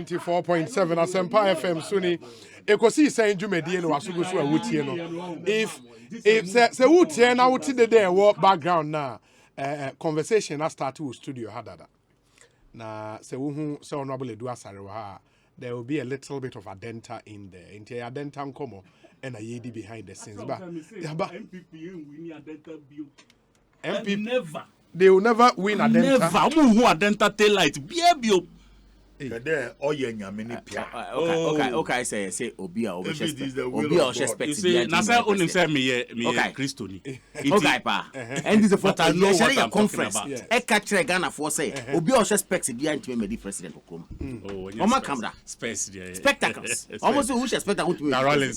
94.7 Asempa FM Suni. Ekosiisen dwumedie no wasugu so awutie no. If say wutie na wuti de there work background na conversation na start with studio hadada. Na say wuhu say honorable Edu Asare ha. There will be a little bit of adenta in there. Into adenta nkomo and a yedi behind the scenes. But MPP never. They will never win adenta. Never. Who adenta tail light? Bio. There, oh yeah, many Okay. Say Obia or Shespect. You see, Nasa only say me Christoni. Okay, pa. And this is for a conference. I catch a Ghana for say Obia or Shespect behind to me president of Kum. Oh, my camera. Spectacles. Almost who spectacle to me. But you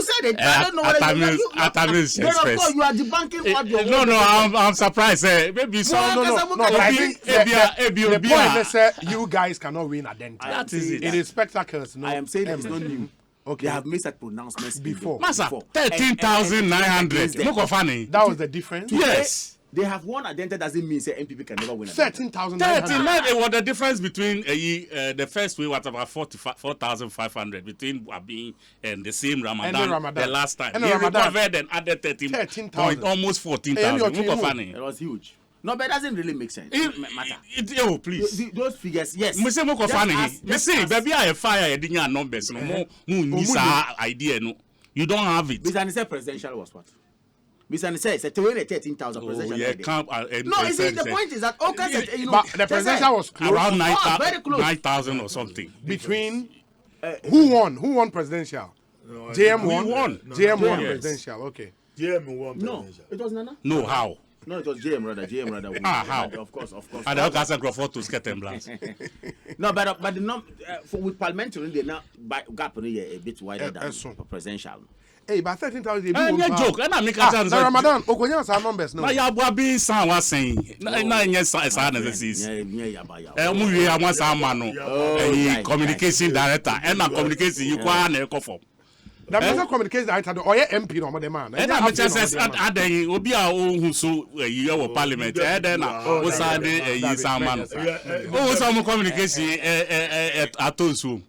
said it. I don't know what you are debunking. No, I'm surprised. Maybe so. No. I think the point is you guys cannot win adenta. That is it. It is spectacles. No, I am saying it's not new. Okay. They have made such pronouncements before. Massa, 13,900. Look of funny. That was the difference. Yes. They have won adenta doesn't mean say MPP can never win. 13,900. 13,900 was the difference between the first way was about 4,500 between Wabi and the same Ramadan the last time. And he Ramadan recovered and added 13,000, almost 14,000. Look of funny. It was huge. No, but it doesn't really make sense. Oh, please. Those figures, yes. Me say moko funny. Me say baby I fire edinya numbers no more idea no. You don't have it. Mr. Nise presidential was what? Mr. Nise said 13,000 presidential. Yeah, no, the point is that said, but the presidential was close. Around 9,000 or something. Between who won presidential? JM won. JM won presidential. Okay. JM won presidential. No, it was Nana. No, how? No, it was JM rather. How? Of course. And the Ocasa Crawford to get them blast. No, but the with parliamentary they now gap a bit wider than for presidential. Hey, but 13,000. Joke. And I make a chance. Ramadan. Okonya sa numbers no. Na ya bua bi san wa saying. Na nya sa na this. Mu wi am sa ma no. Communication director. And na communication you kwa na ekofo. The person communicates the item or MP no more the man. And I'm just adding obi a who so you our parliament then we send you some man. Oh some communication atonsu.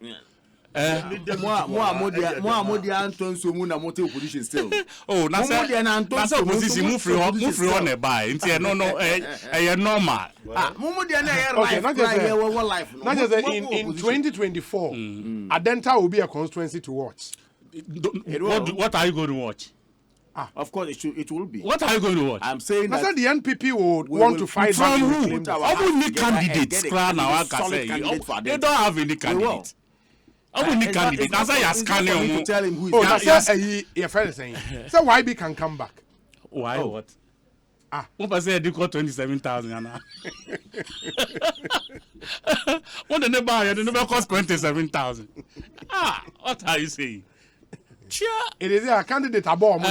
Mo atonsu mu na mote opposition still. Oh na say opposition move free on e buy. Nti no normal. Mo dey na life. Not just in 2024 Adenta will be a constituency to watch. What are you going to watch? Of course, it will be. What are you going to watch? I'm saying that the NPP would want to fight from who? How many candidates? They don't have any candidates. How many candidates? That's why you're scanning. To tell him who is. Oh, that's your friend saying. So YB can come back. Why? What? What was it? You got 27,000. What the neighbor? The neighbor cost 27,000. What are you saying? It is a candidate above.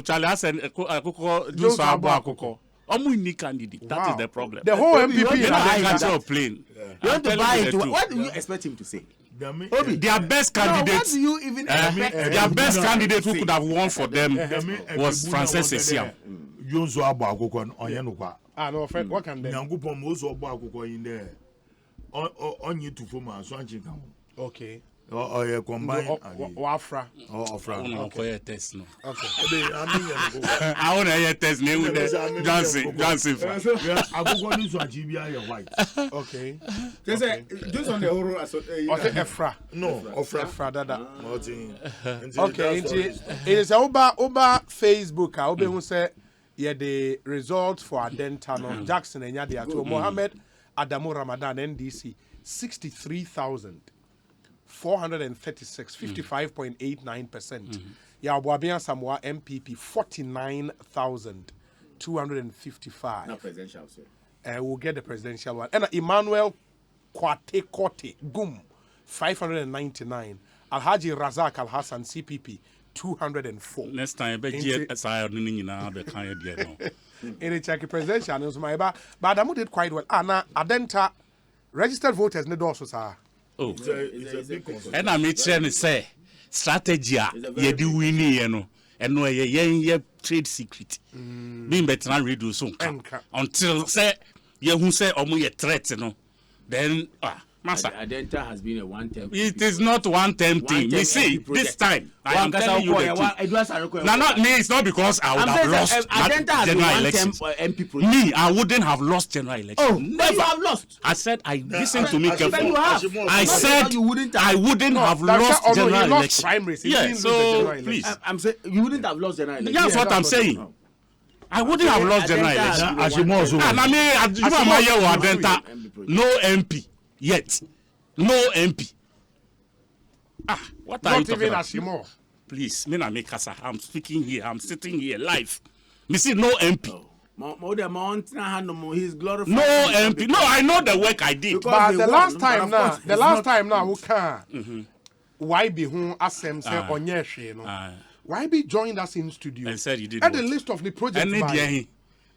Charlie, I said, do so above. Unique candidate. That is the problem. The whole MPP is a plane. You want to buy it? What do you expect him to say? Their best candidate. What do you even expect? Their best candidate who could have won for them was Francis Esiam. Yonzo abo akoko onye nukwa. No, friend, what can they? Nyangupo mozo abo akoko in there. Onye to form so anchi kan. Okay. Yeah, combine. Afra. Afra. Okay, test no. Okay. I want to hear test name with the Johnson. Akoko ni so ajibia ye white. Okay. Just on the whole Efra. No, Efra dada. Okay, it is over Facebook. Obe who say the results for Adenta no Jackson and Yadia to Mohammed Adamu Ramadan NDC 63,436 55.89%. Yabuabia Samoa MPP 49,255. Not presidential, sir. We'll get the presidential one. And Emmanuel Kwate Gum 599. Alhaji Razak Al Hassan CPP 204. Next time, I bet you are now the kind of no. In the Czech presidential, but Adamu did quite well. Anna Adenta registered voters need also, sir. Oh, and I'm trying to say strategy. You do winning, you know, and no, you trade secret. Being better than redo soon until say you who say omu ye threat, you know. Then Master. Adenta has been a one-term. It is not one-term thing. You see, this time, I am telling you the truth. No, not me. It's not because I would have lost general elections. Me, I wouldn't have lost general elections. Oh, never. You have lost. I said, listen to me carefully. I No, said you wouldn't have. I wouldn't have lost general elections. Primaries. Yeah, so please. I'm saying you wouldn't have lost general elections. That's what I'm saying. I wouldn't have lost general elections. And I mean, no MP yet. No MP. What are you talking about? Please, me na make kasa. I'm speaking here. I'm sitting here live. Me see no MP. He's glorified. No MP. No, I know the work I did. But the last time now, we can. Why be who asem say onye hwe no? Why be joined us in studio? And said you did. At the list of the projects.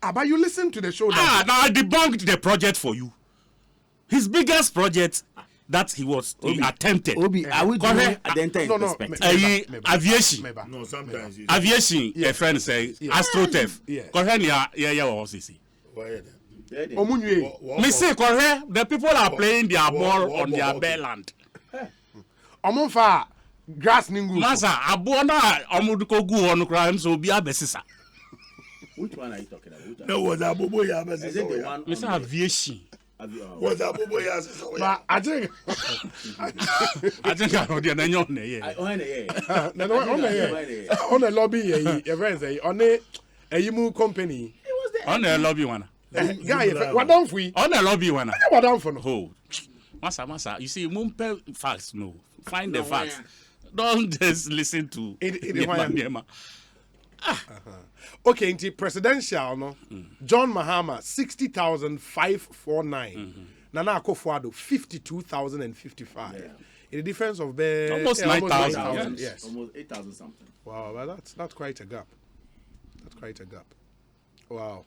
But you listen to the show. Now I debunked the project for you. His biggest project that he attempted. Obi, are we doing Adenta in perspective? Aviation. No, sometimes. Aviation, a friend say, AstroTurf. Me say, the people are playing their ball on their bare land. Omonfa grass ningu. Masa, abuona omuduko gu onu crime so be abesisa. Which one are you talking about? No, was Abubo ya besisa. Me say aviation. Was Abubo ya besisa. But I think I know the name on there. On the lobby, your friends say on a yimu company. On the lobby one. Guy, what down for you? On the lobby one. What down for no? Oh, Masa, you see, mumpe facts no. Find the facts. Don't just listen to it. Okay, into presidential no. John Mahama 60,549. Nana Akufo-Addo 52,055. In the difference of almost 9,000. Yes, almost 8,000 something. Wow, well, that's quite a gap. That's quite a gap. Wow.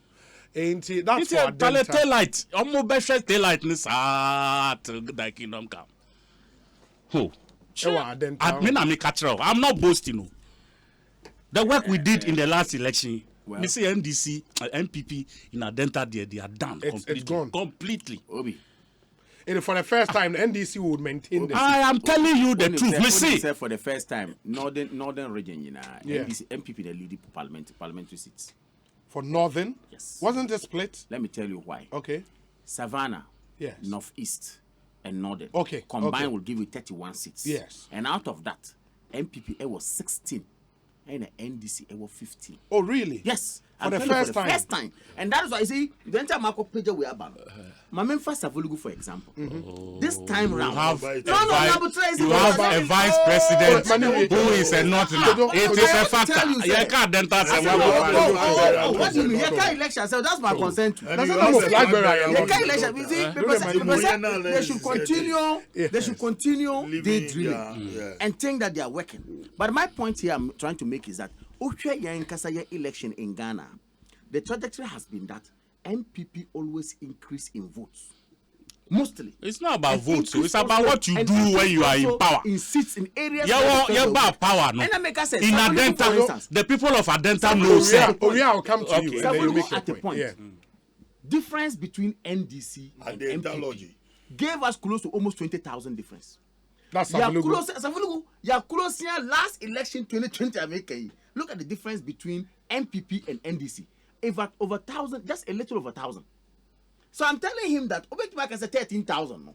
Ain't it? That's for taillight. Almost best taillight in this the kingdom come. Who? I'm not boasting. No. The work we did in the last election, we see NDC, MPP in Adenta, they are done. It's gone. Completely. Obi. And for the first time, the NDC would maintain the I am telling you the truth. We see. For the first time, northern region, NDC, MPP, the leading parliamentary seats. For northern? Yes. Wasn't it split? Let me tell you why. Okay. Savannah, yes. Northeast, and Northern. Okay. Combined will give you 31 seats. Yes. And out of that, MPP was 16. And the NDC was 15. Oh, really? Yes. For the first time. And that is why you see, the entire Marco Page we are banned. Mamemfa Savulugu, for example. This time round. You have a vice president who is a not now. It is a factor. You can't then tell what do you mean? You can't election. So that's my consent. That's not blackberry. You can't election. You see, they should continue. They should continue daydreaming and think that they are working. But my point here I'm trying to make is that election in Ghana, the trajectory has been that MPP always increase in votes. Mostly. It's not about votes. It's about what you do when you are in power. In seats, in areas. You're about power. No? In Adenta, the people of Adenta know. I'll come to you. And then you make at the point. Difference between NDC and MPP gave us close to almost 20,000 difference. That's Savulugu. You are close here last election 2020 America. Look at the difference between MPP and NDC. Over 1,000, just a little over 1,000. So I'm telling him that Obekima can say 13,000.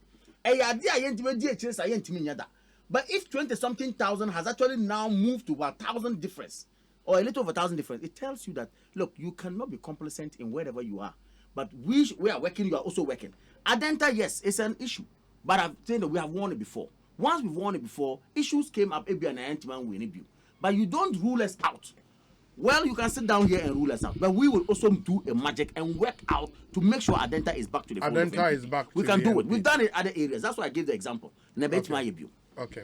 But if 20-something thousand has actually now moved to 1,000 difference, or a little over 1,000 difference, it tells you that, look, you cannot be complacent in wherever you are. But we are working, you are also working. Adenta, yes, it's an issue. But I've said that we have won it before. Once we've won it before, issues came up, but you don't rule us out. Well, you can sit down here and rule us out, but we will also do a magic and work out to make sure Adenta is back to the Adenta is back. We can do it. We've done it in other areas. That's why I gave the example. Okay.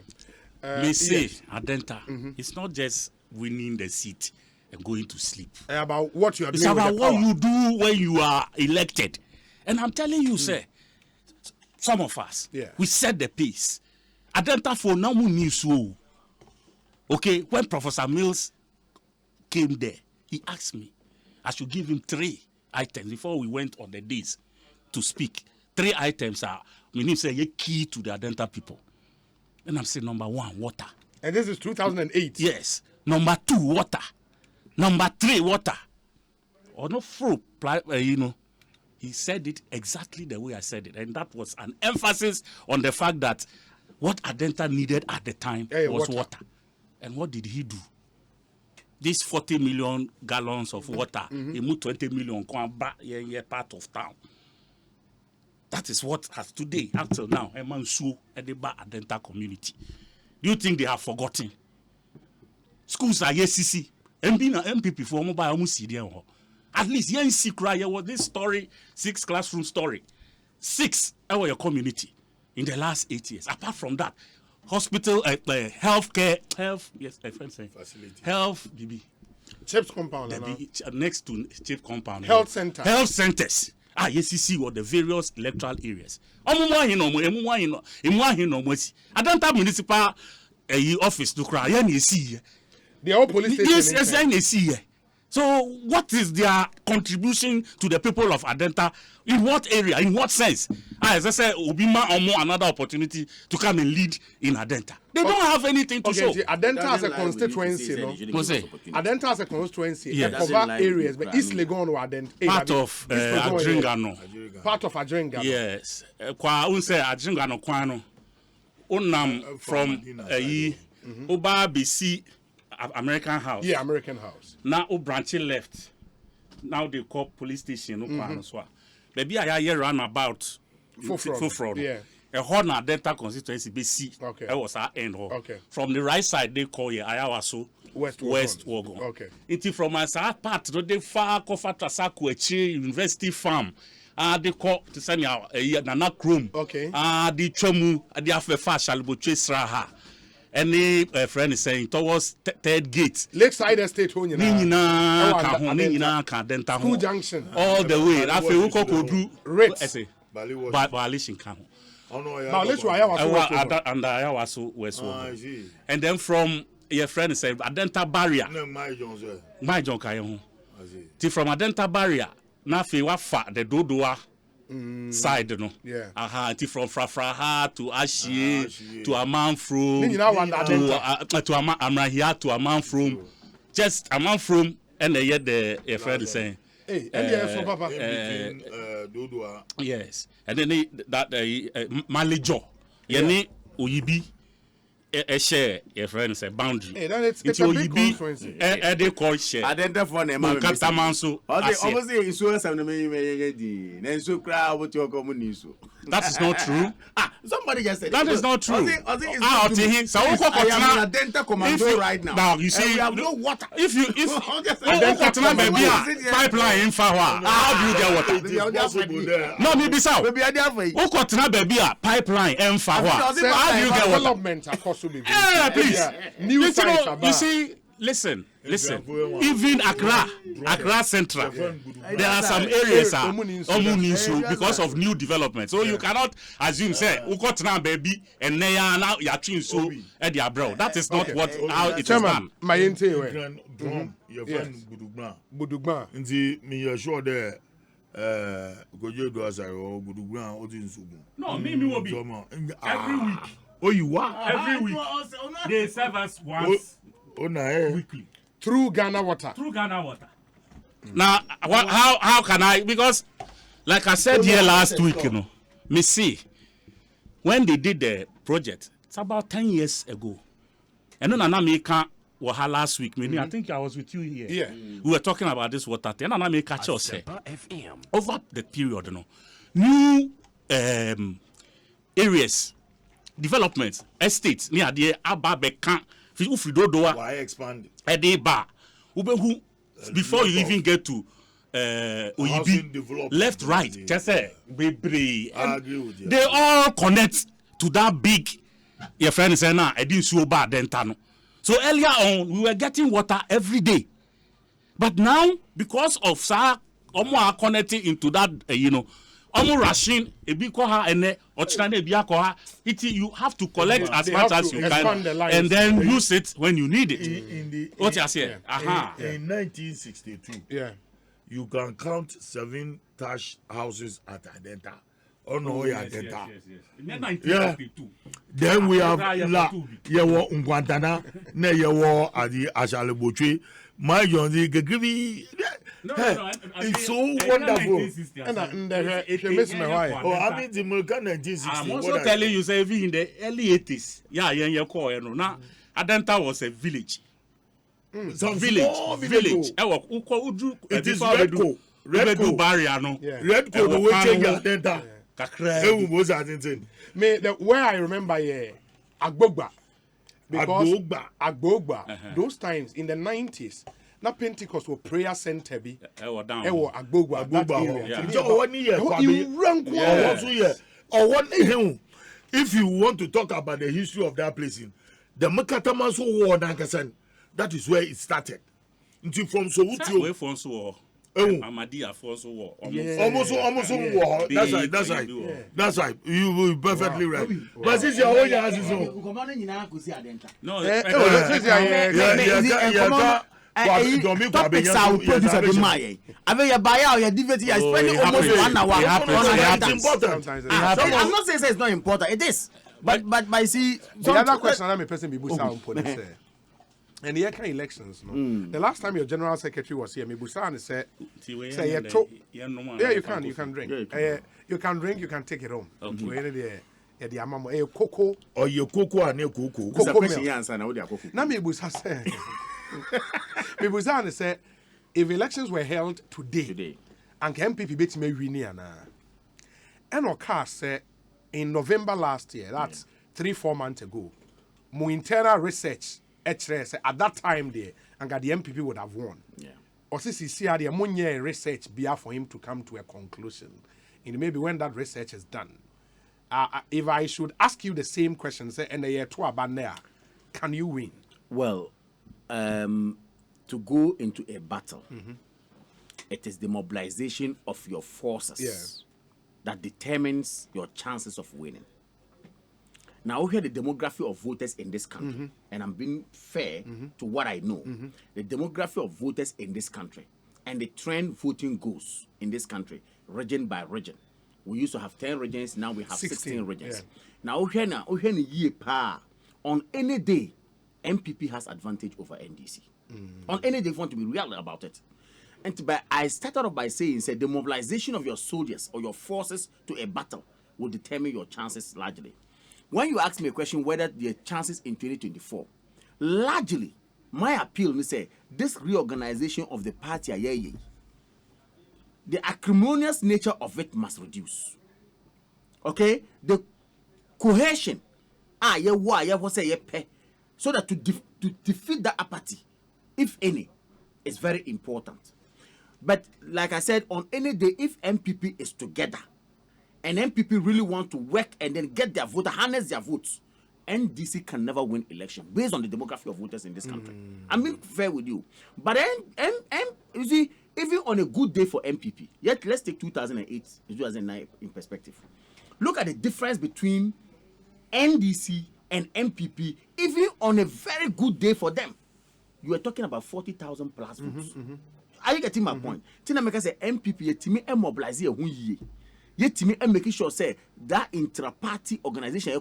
Me say Adenta. It's not just winning the seat and going to sleep. About what you are doing. It's about what you do when you are elected. And I'm telling you, sir, some of us, we set the pace. Adenta for now news. Okay, when Professor Mills came there, he asked me I should give him 3 items before we went on the days to speak. 3 items are meaning say ye key to the Adenta people. And I'm saying number 1, water. And this is 2008. Yes. Number 2, water. Number 3, water. Or no fruit, he said it exactly the way I said it. And that was an emphasis on the fact that what Adenta needed at the time was water. And what did he do? This 40 million gallons of water, he moved 20 million part of town. That is what has today, up till now, Emansu Edeba Adenta community. Do you think they have forgotten? Schools are YCC. MPP for mobile almost at least yen see cry was this story, 6 classroom story. 6 our your community in the last 8 years. Apart from that, hospital, healthcare, yes, my friend saying facility. Health, BB. Chips compound. Next to Chip compound. Health center. Health centers. YCC or the various electoral areas. Adenta municipal office to cry. The whole police station. Yes. So what is their contribution to the people of Adenta? In what area? In what sense? As I said, Obima or more another opportunity to come and lead in Adenta. They don't have anything to show. Adenta has a constituency, no? Adenta has a constituency. Yes. Cover areas, but East Legon or Adenta. Part of Adringano. Part of Adringano. Yes. Kwa unse Adringano kwano. Unam from Oba BC American House. Yeah, American House. Now branching left. Now they call police station. Maybe I hear run about full fraud. Yeah. A horn Adenta constituency BC. Okay. That was our end. Okay. From the right side they call here Ayawaso West Wogon. Okay. It from my side part they far Kofa Trasaku University Farm. They call to send Nana Chrome. Okay. The Chomu the Afefa Shaliboche Sraha. Any friend is saying towards third gate. Lakeside Estate School Junction. All the way. I feel do rates. Violation can. And then from your friend is saying Adenta barrier. My John Kayon. From Adenta barrier. Now feel fat the Dodoa. Side, no. Yeah. From Frafraha to Ashie to Amanfro to Amrahia to Amanfro. Just Amanfro and yet the friend is saying. Hey, Papa. Yes. And then that Malijo. Yeni Uyibi. Share your friend say boundary. Hey, it's a big conference. They call share. Identify them. Katamanso. Obviously, so some then so cry what your community. That is not true. Somebody just said that is not true. I am Adenta commando right now. Now you see, we have no water. If pipeline in Fawa, how do you get water? No, maybe so. Baby, pipeline in Fawa. How do you get water? Please. You see, listen. Even Accra Central, there are some areas because of new development. So you cannot assume say ukotna baby and now you are chewing so at the abroad. That is not how it is done. My Budugba. Nti me sure there Kojo do Asare or Budugba or Tinsubu. No, me will be every week. Oh, you are every week. They serve us once weekly. Through Ghana water. Now, how can I? Because, like I said here last week, me see, when they did the project, it's about 10 years ago. And then Anamika was her last week. I think I was with you here. Yeah. We were talking about this water. And Anamika just said, over the period, new areas, developments, estates, near the Ababeka. Why expand? Before you even get to Oyibi, left, right, just say, they all connect to that big. Your friend is saying, I didn't so bad then. So earlier on, we were getting water every day, but now because of Sa, connecting into that, rushing you have to collect as much as you can and then use it when you need it. What you say? In 1962, you can count 7 thatched houses at Adenta Oh no, yes. In 1952. Then we have Yewo Ngwantana, ne Yewo Adi Ashale Boche. My Johnny Gagivi. It's so wonderful. Oh, I mean the American 1960. I'm also telling you, say, in the early 80s, yeah, call now. Adenta was a village. Some village. It is Redco barrier, no. Redco the way change Adenta. Me the where I remember Agbogba. Because Agbogba, those times in the 90s, na Pentecost were prayer center bi. Ewo Agbogba. If you want to talk about the history of that place, the Makatamaso War, that is where it started. Until from Sowutu. Amadi Afonso War. Almost war. That's right. You will be perfectly right. But since your own house is no, topics I will produce at the Maya. I mean, you buy out your DVD, you spend almost 1 hour. It's important. I'm not saying it's not important. It is. But see, the other question I'm a person be Busa and the Eka elections, no. The last time your general secretary was here, Mibusan said, yeah, you can drink. You can drink, you can take it home. The amamo cocoa or your cocoa and your cocoa. Now Mibusa said, Mibusan said, if elections were held today. And MPP beat me win and Oka said in November last year, that's 3-4 months ago, my internal research at that time there, and the MPP would have won. Yeah. Or since he see the money research be for him to come to a conclusion. And maybe when that research is done, if I should ask you the same question, say, and the year 2 about there, can you win? Well, to go into a battle, it is the mobilization of your forces that determines your chances of winning. Now, we hear the demography of voters in this country, and I'm being fair to what I know. The demography of voters in this country and the trend voting goes in this country, region by region. We used to have 10 regions, now we have 16 regions. Now, we hear a year pa on any day, MPP has advantage over NDC. On any day, if you want to be real about it. And I started off by saying, the mobilization of your soldiers or your forces to a battle will determine your chances largely. When you ask me a question whether the chances in 2024, largely, my appeal is say this reorganization of the party, the acrimonious nature of it must reduce. Okay, the cohesion, so that to defeat that apathy, if any, is very important. But like I said, on any day, if MPP is together, and MPP really want to work and then get their vote, harness their votes, NDC can never win election based on the demography of voters in this country. I'm being fair with you. But you see, even on a good day for MPP, yet let's take 2008, 2009 in perspective. Look at the difference between NDC and MPP, even on a very good day for them. You are talking about 40,000 plus votes. Are you getting my point? Tinameka say MPP yetimi mobilize ye yetimi making sure say that intra-party organization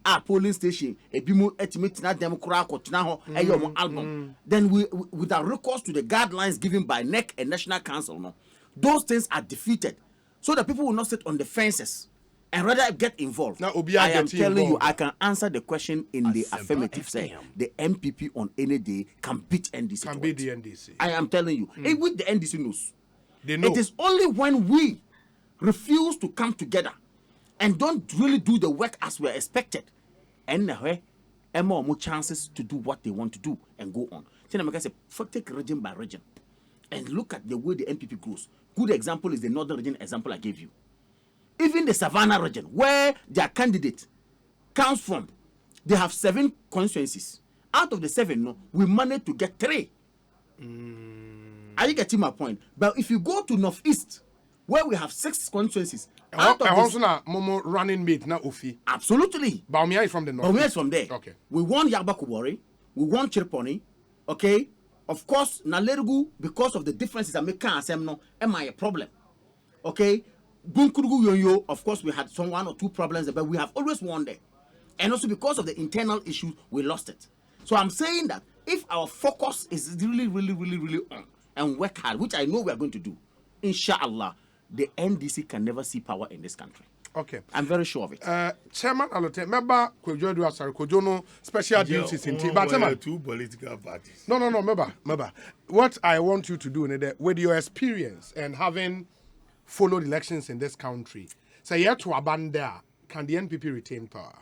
a polling station ebimu etimi tina dem kura ko tina ho eyo album. Then we without recourse to the guidelines given by NEC and National Council, no, those things are defeated, so that people will not sit on the fences and rather get involved. Now, I am telling you, I can answer the question in the affirmative. Say the MPP on any day can beat NDC. Can beat the NDC. I am telling you, with the NDC knows. They know. It is only when we refuse to come together and don't really do the work as we are expected, and more chances to do what they want to do and go on. Take region by region and look at the way the MPP grows. Good example is the northern region example I gave you. Even the Savannah region, where their candidate comes from, they have 7 constituencies. Out of the 7, no, we managed to get 3. Are you getting my point? But if you go to Northeast, where we have 6 constituencies, out of also Momo running mate na Ofi. Absolutely. Baumia is from the North. Baumia is from there. Okay. We won Yaba Kubori, we won Chirponi, okay? Of course, Nalergu, because of the differences I make, no, am I a problem? Okay? of course, we had some 1 or 2 problems, but we have always won there. And also because of the internal issues, we lost it. So I'm saying that if our focus is really on and work hard, which I know we are going to do, inshallah, the NDC can never see power in this country. Okay. I'm very sure of it. Chairman Allotey, remember Kojo do Asare, Kojo no special duties in team. But Chairman, 2 political parties. No, remember. What I want you to do with your experience and having followed elections in this country, say yet to abandon, can the NPP retain power?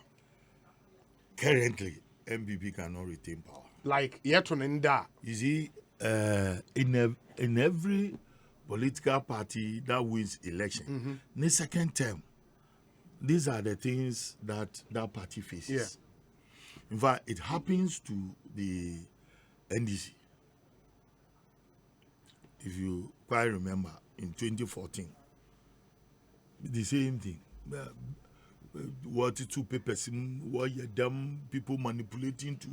Currently, NPP cannot retain power. Like yet to Nenda. You see, in every political party that wins election, in the second term, these are the things that party faces. Yeah. In fact, it happens to the NDC. If you quite remember, in 2014, the same thing. What 2 papers, what dumb people manipulating to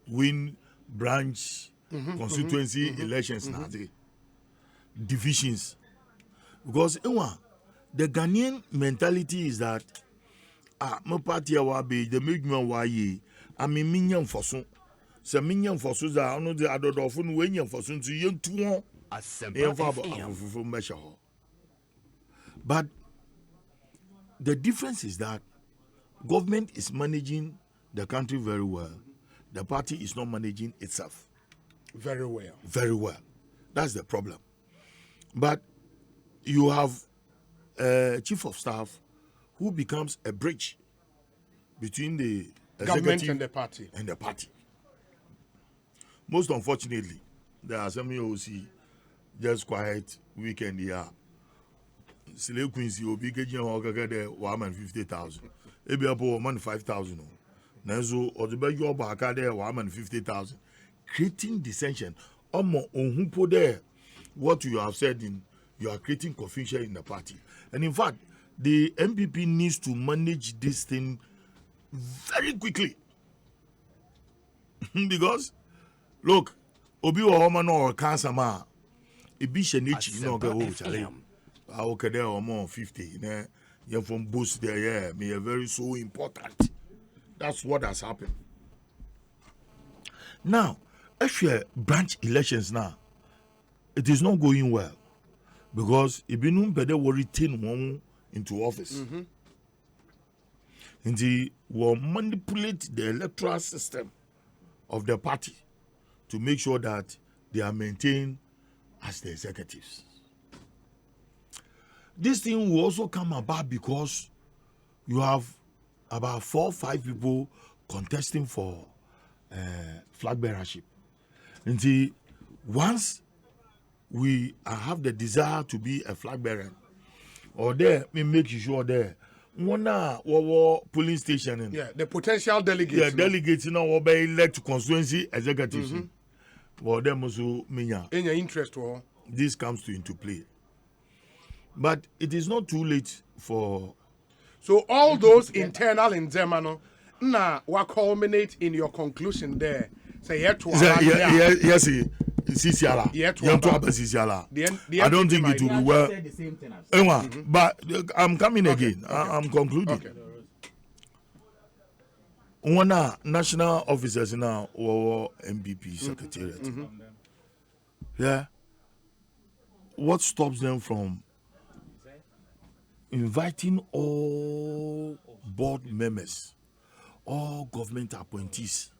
win branch constituency elections now. Divisions. Because the Ghanaian mentality is that my party awabe the make me why I mean minion for so minion for so that I know the other often when you for so to you to measure. But the difference is that government is managing the country very well. The party is not managing itself very well. Very well. That's the problem. But you have a chief of staff who becomes a bridge between the government and the party. Most unfortunately, the Assembly OC just quiet weekend here. Sile Quincy will be getting a 150,000. Ebi apo 5,000. Nanzo or the beg your back there 150,000. Creating dissension. Omo onhupo there. What you have said you are creating confusion in the party. And in fact, the MPP needs to manage this thing very quickly. Because look, Obi Ohoma no cancer ma. Ebi shenichi no go chale. Okay, there are more 50. You're from boost there, yeah. Me are very so important. That's what has happened. Now, actually, branch elections now, it is not going well because Ibinum Bede will retain one into office. And they will manipulate the electoral system of the party to make sure that they are maintained as the executives. This thing will also come about because you have about 4 or 5 people contesting for flag bearership. And see, once we have the desire to be a flag bearer, or there, we make sure there, one polling station. The potential delegates. Yeah, delegates, will be elected constituency executives. Well, them also mean in your interest, this comes into play. But it is not too late for. So all those internal in Germany, what culminate in your conclusion there? Say yes, Sisiala. I don't think it will be well. But I'm coming again. I'm concluding. Okay. One national officers now or MPP secretariat. Yeah. What stops them from inviting all board members, all government appointees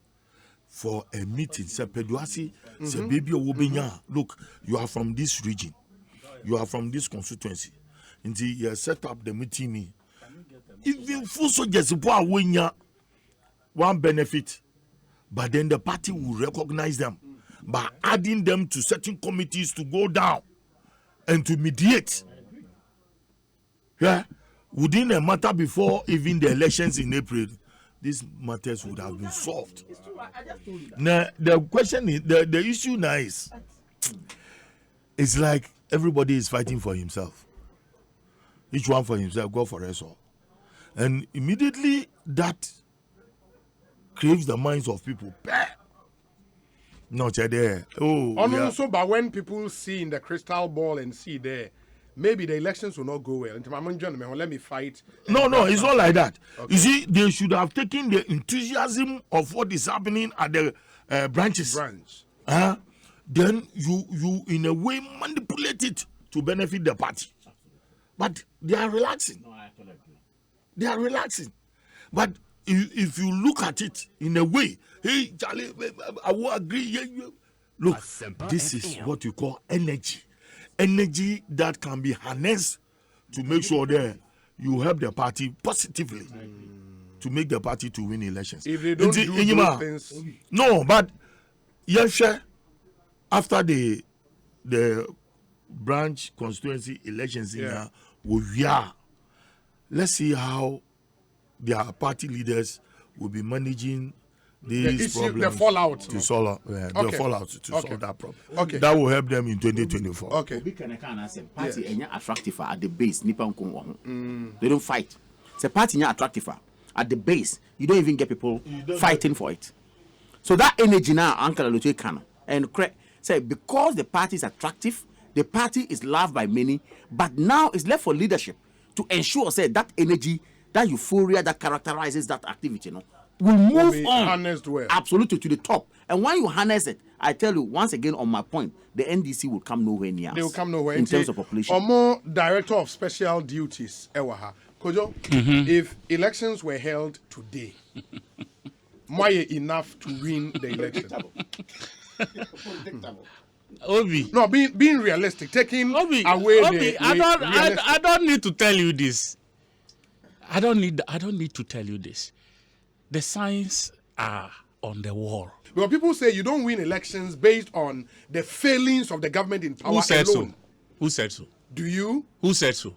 for a meeting? Say, Peduasi, say, baby, look, you are from this region, you are from this constituency. Until you set up the meeting, even full soldiers one benefit, but then the party will recognize them by adding them to certain committees to go down and to mediate. Yeah, within a matter before even the elections in April, these matters would have been solved. Now the question is, the issue now is, it's like everybody is fighting for himself. Each one for himself, go for us all. And immediately that craves the minds of people. Not there. Also, but when people see in the crystal ball and see there, maybe the elections will not go well. Let me fight. No, it's not like that. Okay. You see, they should have taken the enthusiasm of what is happening at the branches. Then you in a way manipulate it to benefit the party. But they are relaxing. No, I totally agree. They are relaxing. But if you look at it in a way, hey, Charlie, I will agree. Look, this is what you call energy. Energy that can be harnessed to make sure that you help the party positively to make the party to win elections. If they don't do those things... No, but yes, after the branch constituency elections in let's see how their party leaders will be managing these problems, the fallout to solve that problem. Okay, that will help them in 2024. Okay, party attractive at the base. They don't fight. It's a party attractive at the base. You don't even get people fighting for it. So that energy now, Uncle Allotey can and say because the party is attractive, the party is loved by many, but now it's left for leadership to ensure that energy, that euphoria that characterizes that activity, will move on absolutely to the top. And when you harness it, I tell you once again on my point, the NDC will come nowhere near. They will come nowhere in terms of population. Or more director of special duties, Ewaha. Kojo, if elections were held today, Moye enough to win the election? Obi. No, being realistic, taking away the I don't need to tell you this. I don't need to tell you this. The signs are on the wall. Well, people say you don't win elections based on the failings of the government in power. Who said alone. So? Who said so? Do you? Who said so?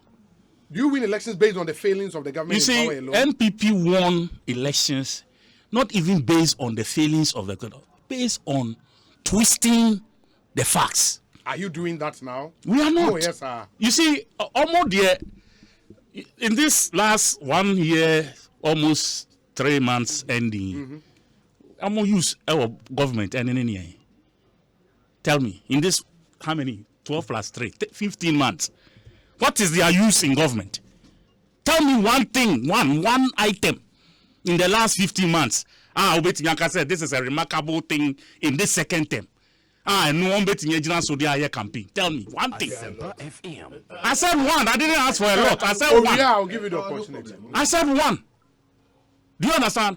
Do you win elections based on the failings of the government in power alone? NPP won elections not even based on the failings of the government, based on twisting the facts. Are you doing that now? We are not. Oh, yes, sir. You see, almost there, in this last 1 year, almost 3 months ending, I'm going to use our government and any. Tell me, in this, how many? 12 plus 3, 15 months. What is their use in government? Tell me one thing, one item in the last 15 months. Yanka said this is a remarkable thing in this second term. No one bet in your campaign. Tell me one thing. I said one. I didn't ask for a lot. I said one. Yeah, I'll give you the opportunity. I said one. Do you understand?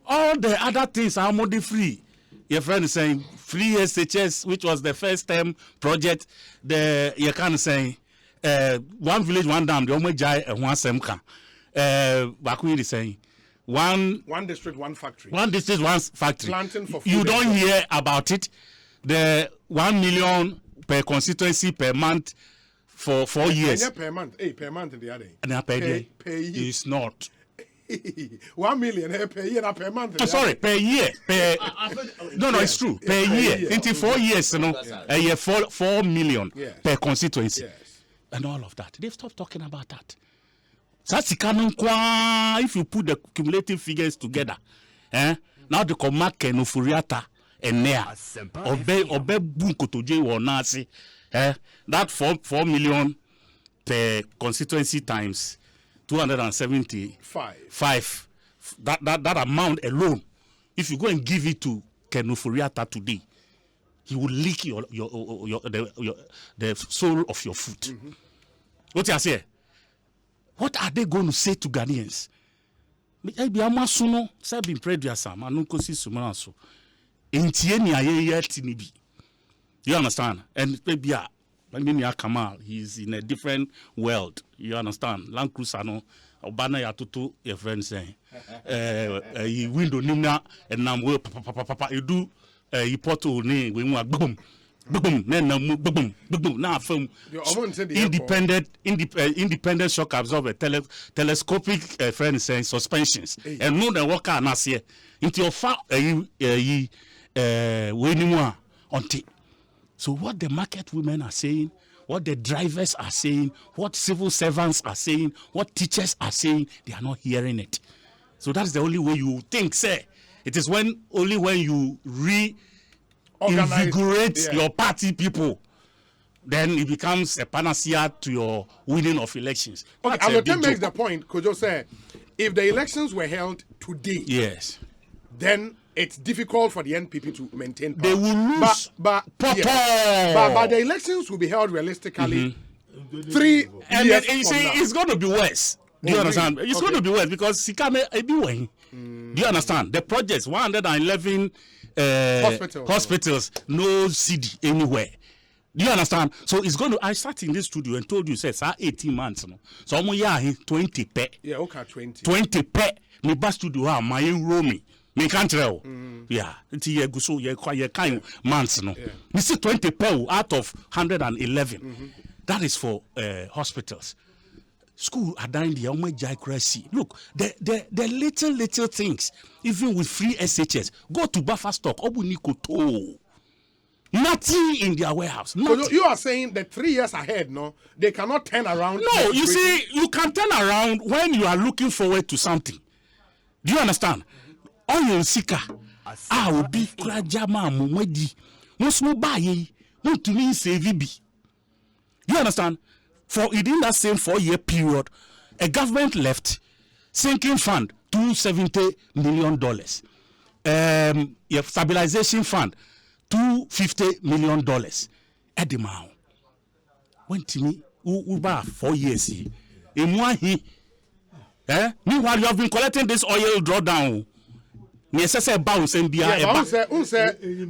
All the other things are more free. Your friend is saying free SHS, which was the first term project. You can say one village, one dam. The only jai and one semka. Bakuyi is saying one district, one factory. One district, one factory. Planting for food. You don't hear about it. The 1 million per constituency per month for 4 years. Per month. Per month in the other. And per year. It's not. 1 million per year, not per month. Oh, sorry, per year. No, it's true. Per year. Into 4 years, a year 4 million per constituency. Yes. And all of that. They've stopped talking about that. If you put the cumulative figures together, now the comark no furiata and there, obe bunkotoje wonasi, that 4 million per constituency times 275. That amount alone, if you go and give it to Kenufuriata today, he will lick the soul of your foot. What you say? What are they going to say to Ghanaians? You understand? And maybe Kamal, he's in a different world. You understand? Land Cruiser no Obana ya tutu your friend saying he window nimna and nam papa you do you portal ne when we boom boom boom now from independent shock absorber telescopic friend saying suspensions and no the worker na here into your fa we anymore until. So what the market women are saying, what the drivers are saying, what civil servants are saying, what teachers are saying, they are not hearing it. So that's the only way you think, say. It is only when you reinvigorate your party people then it becomes a panacea to your winning of elections. Okay, Allotey makes the point, Kojo said, if the elections were held today, yes, then it's difficult for the NPP to maintain power. They will lose. But the elections will be held realistically 3 and years then, you from see, now. it's going to be worse. Do you understand? It's going to be worse because Sikame Ebiweng. Do you understand? The projects, 111 hospitals, no CD anywhere. Do you understand? So it's going to. I sat in this studio and told you, says 18 months. No? So I'm here 20 pe. Yeah, okay, 20 pe. Me bas studio my roaming. Me can't tell. Yeah, it's ye go so ye kind months. No, we see 20 pe out of 111. That is for hospitals. School are dying the crazy. Look, the little things, even with free SHS, go to buffer stock. Obunikoto. Nothing in their warehouse. So you are saying that 3 years ahead, no, they cannot turn around. No, you see, you can turn around when you are looking forward to something. Do you understand? Oil seeker, I will be krajama mumedi. Musmu baye, to me say VB. You understand? For within that same 4-year period, a government left sinking fund $270 million. Stabilization fund $250 million. At the amount. When to me, over 4 years, meanwhile, you have been collecting this oil drawdown.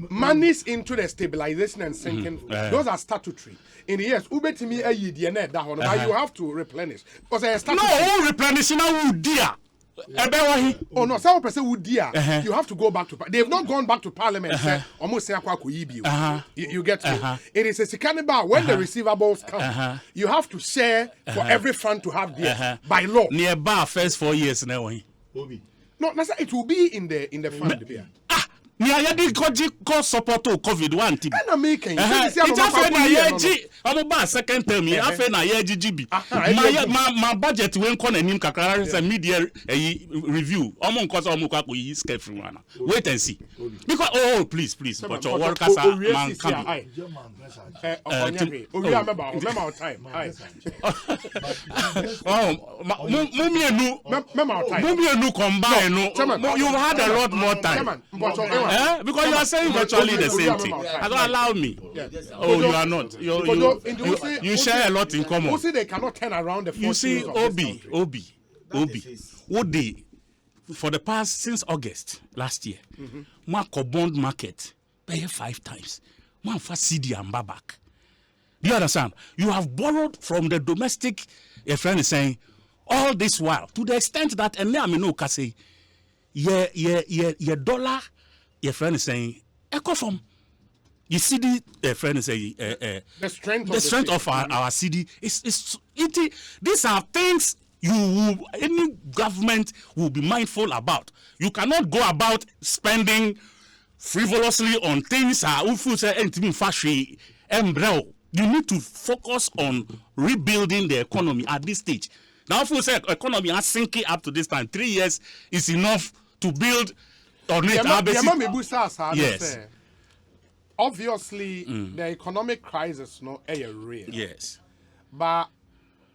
Monies into the stabilization and sinking. Those are statutory. In the years, but you have to replenish. No, replenishing now, dear. Oh no, some person would dear. You have to go back to. They have not gone back to Parliament. Almost you get to. It is a sikanaba when the receivables come. You have to share for every fund to have theirs by law. Nearby first 4 years now. No, it will be in the fund. Ni ayedi ko support to COVID-1 TB. And I'm making. It's after na yeji. I'm ba second term. After na yeji GB. My budget when come anim kakra say media review. Omo nko so omo kwa ko yi scare free one. Wait and see. Because please but your workers are man come. Remember our time. Mummy combine no. You had a lot more time. Because you are saying virtually the same thing. I don't allow me. Oh, you are not. You share a lot in common. You see, they cannot turn around the. You see, Obi. What they for the past since August last year, Marco bond market pay 5 times. Man for CD and back. Do you understand? You have borrowed from the domestic. A friend is saying all this while to the extent that and now I no can say, dollar. Your friend is saying, echo from. You see the friend is saying, the strength of our CD is these are things any government will be mindful about. You cannot go about spending frivolously on things. You need to focus on rebuilding the economy at this stage. Now, if we say economy is sinking up to this time, 3 years is enough to build. Yes. Obviously, the economic crisis is real. Yes. But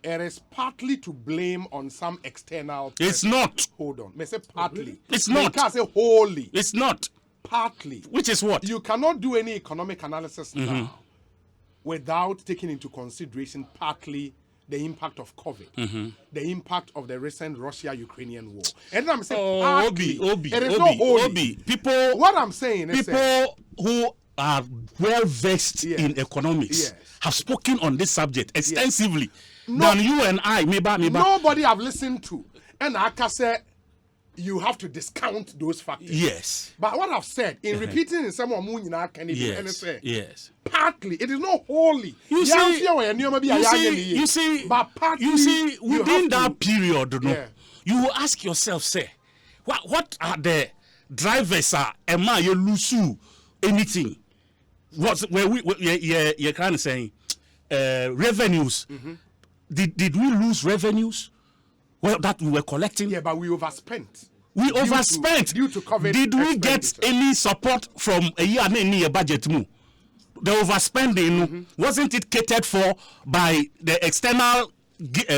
it is partly to blame on some external. It's not. Hold on. I say partly. It's not. You can't say wholly. It's not. Partly. Which is what? You cannot do any economic analysis now without taking into consideration partly the impact of COVID, the impact of the recent Russia-Ukrainian war. And I'm saying partly, it is not only. People, what I'm saying is people who are well versed in economics have spoken on this subject extensively than you and I. Maybe. Nobody have listened to. And I can say you have to discount those factors. Yes. But what I've said, in repeating in someone yes. Partly, it is not wholly. You see, but partly, within that period, you will ask yourself, say, what are the drivers? Am I lose anything? You're kind of saying revenues. Did we lose revenues? Well, that we were collecting. Yeah, but we overspent. Due to COVID. Did we get any support from a year and a budget move? the overspending, wasn't it catered for by the external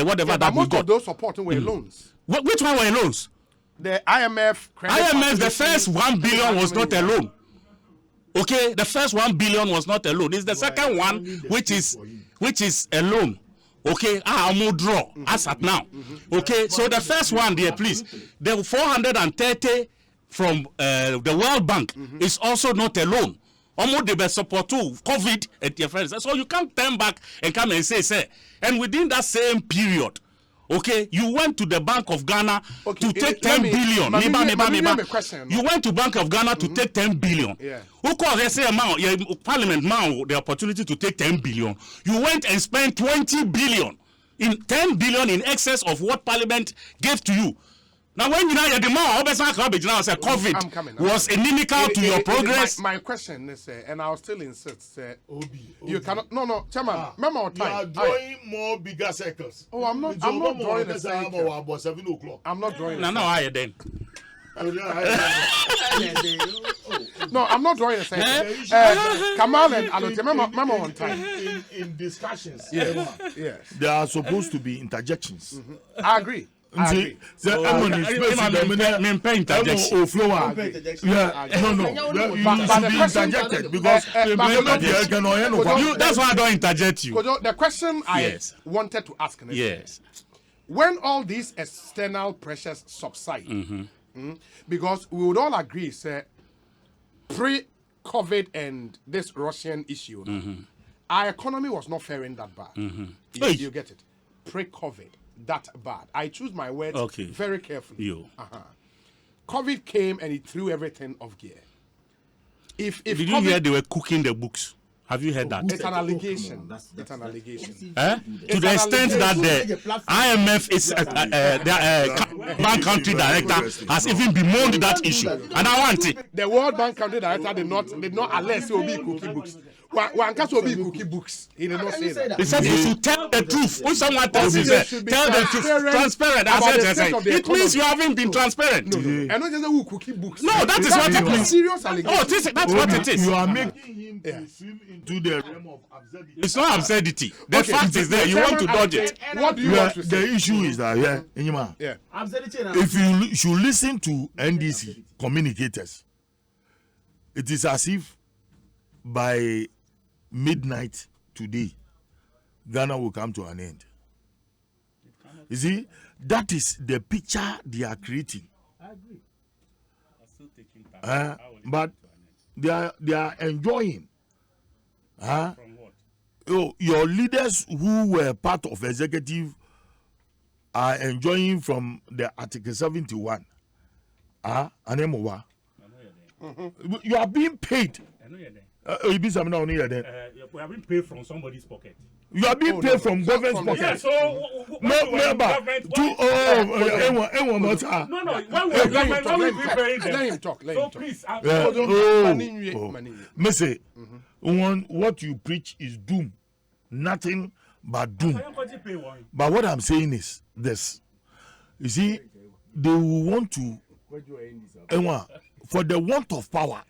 whatever that we most got? of those supporting were loans. Which one were loans? The IMF. The first 1 billion was not a loan. Okay, the first 1 billion was not a loan. It's the second one which is a loan. Okay, I'm more draw as at now. Okay, so the first one there, please, the 430 from the World Bank is also not a loan. Almost the best support to COVID at your friends. So you can't turn back and come and say, and within that same period, okay, you went to the Bank of Ghana to take 10 billion. You went to Bank of Ghana to take 10 billion. Who caused they say amount? Parliament now the opportunity to take 10 billion. You went and spent 20 billion in 10 billion in excess of what Parliament gave to you. Now, when you know the more COVID was inimical to your progress. My question is, and I'll still insist, you cannot. No, Chairman. Remember you are drawing more bigger circles. Oh, I'm not drawing a circle. About 7 o'clock. I'm not drawing. No, I then. No, I'm not drawing a circle. Kamal and Allotey, remember one time in discussions. Yes. There are supposed to be interjections. I agree. You should be interjected because that's why I don't interject you. Kojo, the question I wanted to ask is, when all these external pressures subside, because we would all agree, say, pre-COVID and this Russian issue, our economy was not faring that bad. You get it? Pre-COVID. That bad. I choose my words very carefully. COVID came and it threw everything off gear. If did you hear they were cooking the books? Have you heard that? It's an allegation. It's an allegation. To the extent that the IMF is the Bank Country Director has even bemoaned that issue, and I want it. The World Bank Country Director did not alert it will be cooking books. One case will be cookie books. He did not say that. He said you should tell the truth. When someone tells you, tell the truth. Transparent. It means you haven't been transparent. No. And not just who cookie books. No, that is what it means. Serious allegation. Oh, that's what it is. You are making him to swim into the realm of absurdity. It's not absurdity. The fact is there. You want to dodge it. What do you want to say? The issue is that, if you should listen to NDC communicators, it is as if by midnight today, Ghana will come to an end. You see, that is the picture they are creating. I agree. But they are enjoying. From what? Your leaders who were part of executive are enjoying from the Article 71. You are being paid. We are being paid from somebody's pocket. You are being paid from government's pocket. Yeah, so no, remember. Let him talk. So please, Missy, what you preach is doom, nothing but doom. But what I'm saying is this: you see, they will want to, for the want of power.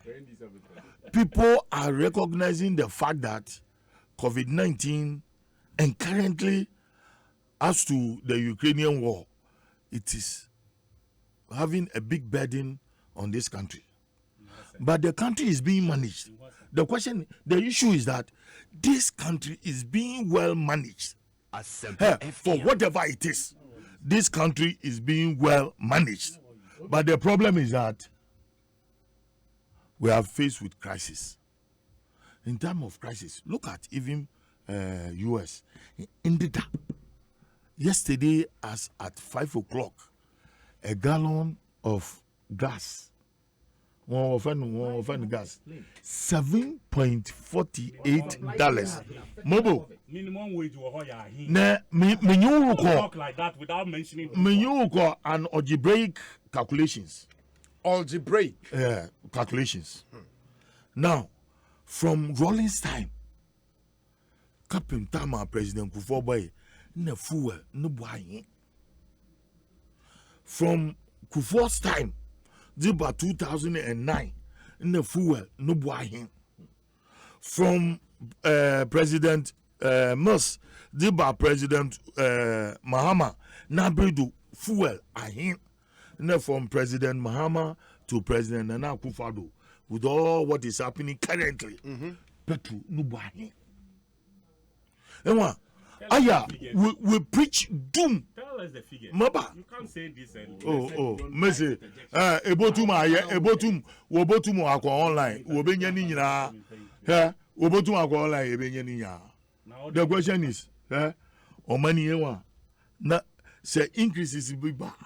People are recognizing the fact that COVID-19 and currently, as to the Ukrainian war, it is having a big burden on this country. But the country is being managed. The issue is that this country is being well managed. For whatever it is, this country is being well managed. But the problem is that we are faced with crisis. In time of crisis, look at even US. Yesterday, as at 5 o'clock, a gallon of gas, $7.48. Mobile. Minimum wage talk like that without mentioning and algebraic calculations. Algebraic calculations. Now, from Rawlings' time, Captain Tama, President Kufuor, no fuel, no buying. From Kufuor's time, about 2009, no fuel, no buying. from President Mus, Diba President Mahama, Nabridu fuel ahin. From President Mahama to President Nana Akufo-Addo, with all what is happening currently, petrol nubahin. We preach doom. Tell us the figure. Maba. You can't say this and Messi. Ebotum akwa online. Obenya ni nyina. Obotum akwa online ebenya ni nyina. The question is, omani ewa na say increases be back.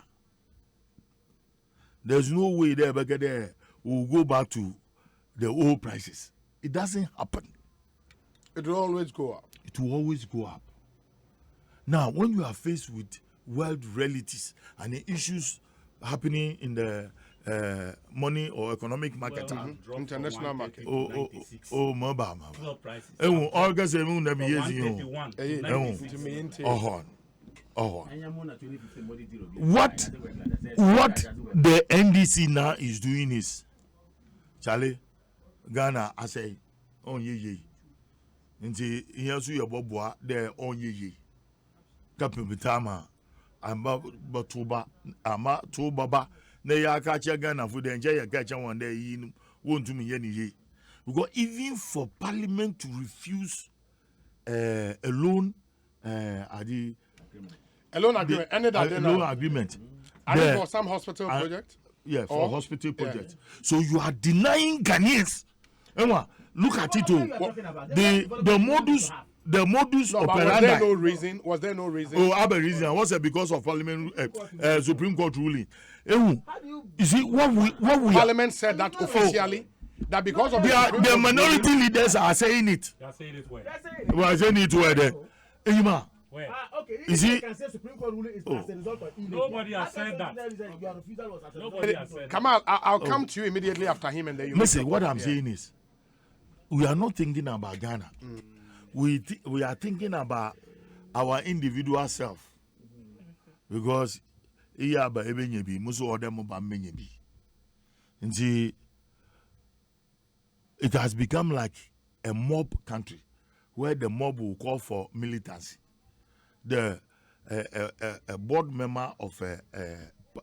There's no way there we'll go back to the old prices. It doesn't happen. It will always go up. It will always go up. Now, when you are faced with world realities and the issues happening in the money or economic market, international market. Maba. August 191. What the NDC now is doing is, Charlie, Ghana, I say, on ye. Nti iyansu ye bobwa de onye kapitama amba batuba ama to baba na ya ka che Ghana fu de nje ya ka che won de yi nu wontumi ye ni ye, because even for parliament to refuse a loan agreement, for some hospital project, for hospital project. So you are denying Ghanaians. Look at it. The modus operandi. Was there no reason? Oh, I have a reason. Was it because of Parliament, Supreme Court ruling? You see, what we Parliament said that officially. That because of the minority leaders are saying it. They are saying it where? We are saying it where there. Where? Okay. You see, nobody has said that. Nobody has said that. Kamal, I'll come to you immediately after him, and then you. Listen, what I'm saying is, we are not thinking about Ghana. We are thinking about our individual self, because it has become like a mob country where the mob will call for militancy. The board member of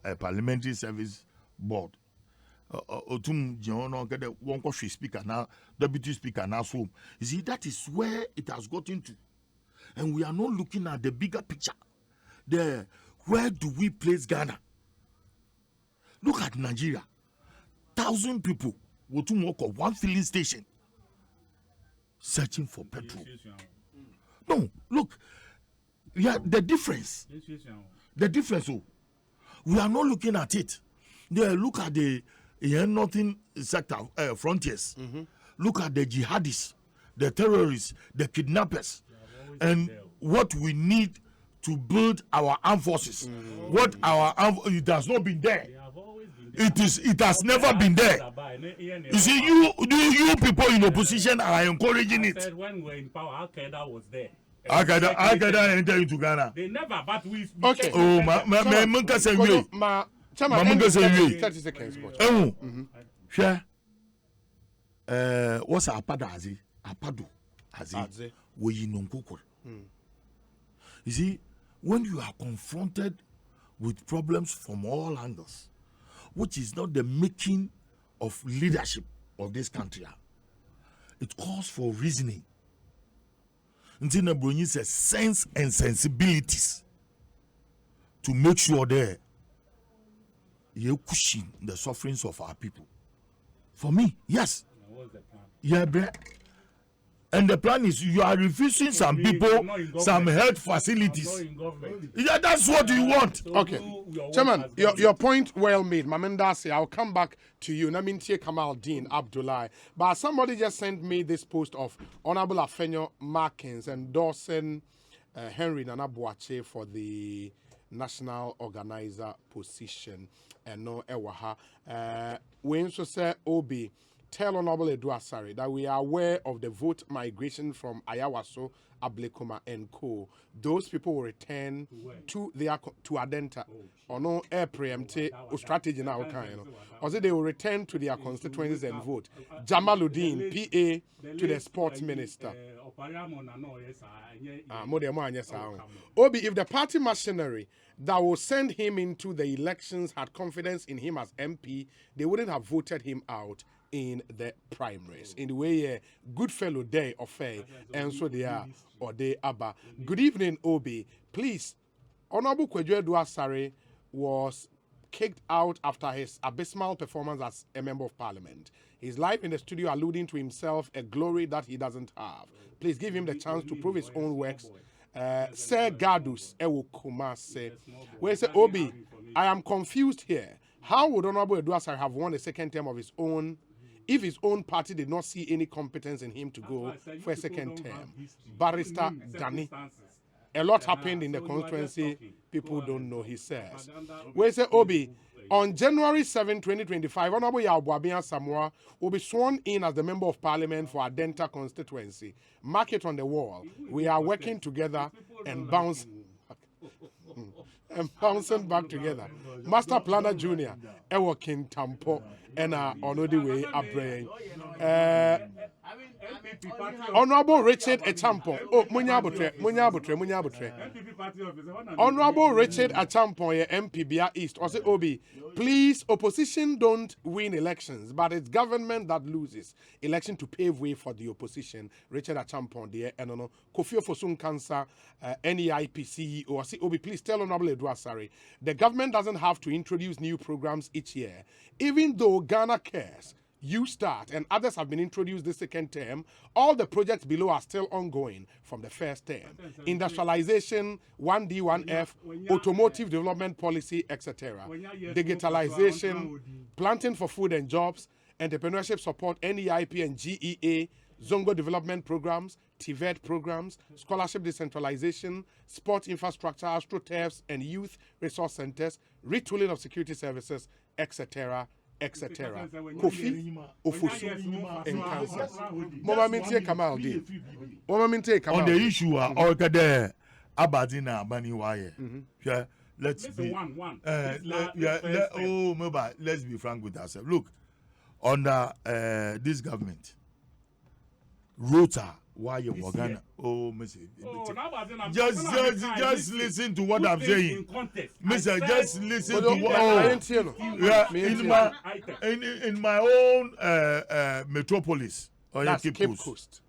a parliamentary service board, speaker now, deputy speaker now, so you see, that is where it has gotten to, and we are not looking at the bigger picture. Where do we place Ghana? Look at Nigeria. 1,000 people will to walk on one filling station searching for petrol. No, look, yeah, the difference. Oh, we are not looking at it. Look at the nothing sector frontiers. Look at the jihadists, the terrorists, the kidnappers, and what we need to build our armed forces. What it has not been there. It has never been there. You see, you people in opposition are encouraging it. I said when we were in power, Al-Qaeda was there. Al-Qaeda entered into Ghana. They never, but we. Okay. Oh, ma 30 seconds. Share. What's Apado Azi? We You see, when you are confronted with problems from all angles, which is not the making of leadership of this country, it calls for reasoning. Ntina Bruni says sense and sensibilities to make sure that you're pushing the sufferings of our people. For me, yes. What's the plan? Yeah, and the plan is you are refusing some people some health facilities. Yeah, that's what you want. Okay. Chairman, your point well made. Mamendasi, I'll come back to you. Namintie Kamal, Deen, Abdulai. But somebody just sent me this post of Honorable Afenyo Markins endorsing Henry Nana Boakye for the national organizer position. And no ewaha. We also say Obi tell Honorable Edu Asare that we are aware of the vote migration from Ayawaso, Ablekuma, and Co. Those people will return to Adenta. Or no air preemptive strategy now, also they will return to their constituencies and vote. Jamaluddin, PA, to the sports minister. Obi, if the party machinery that will send him into the elections had confidence in him as MP, they wouldn't have voted him out in the primaries. In the way, good fellow there of fair, and so they are, or they are. Good evening, Obi. Please, Honorable Kojo Edu Asare was kicked out after his abysmal performance as a member of parliament. His life in the studio alluding to himself a glory that he doesn't have. Please give him the chance to prove his own works. Sir Gardus Ewo Kumase. Where say Obi, I am confused here. How would Honorable Edu Asare have won a second term of his own if his own party did not see any competence in him to go for a second term? Barrister Danny. A lot happened in the constituency. People don't know, he says. We say, Obi, on January 7, 2025, Honorable Yabuabia Samoa will be sworn in as the Member of Parliament for Adenta constituency. Mark it on the wall. We are working together and bouncing back together. Master Planner Junior, Ewo King Tampo, and on the way up. Honorable Richard Achampon. Oh, Munyabutre. Honorable Richard Achampon, MPBA East. Or say, Obi, please, opposition don't win elections, but it's government that loses. Election to pave way for the opposition. Richard Achampon, there, and no. Kofi Fosun Cancer, NEIP CEO. Or say, Obi, please tell Honorable Edu Asare, the government doesn't have to introduce new programs each year, even though Ghana cares. You Start and others have been introduced this second term. All the projects below are still ongoing from the first term. Industrialization, 1D, 1F, automotive development policy, etc. Digitalization, planting for food and jobs, entrepreneurship support, NEIP and GEA, Zongo development programs, TVET programs, scholarship decentralization, sport infrastructure, astroturfs and youth resource centers, retooling of security services, etc. etc. Kofi, Ofosu, and cancer. Mama Mintie Kamal Deen. Mama Mintie Kamal. On the issue of Orkade Abadina Bani Waye. Yeah, let's be let's be frank with ourselves. Look, under this government, Rota Waye Wagana. Oh, Mr. Just listen to what I'm saying. Mr. Just listen to what in my own metropolis or Cape Coast.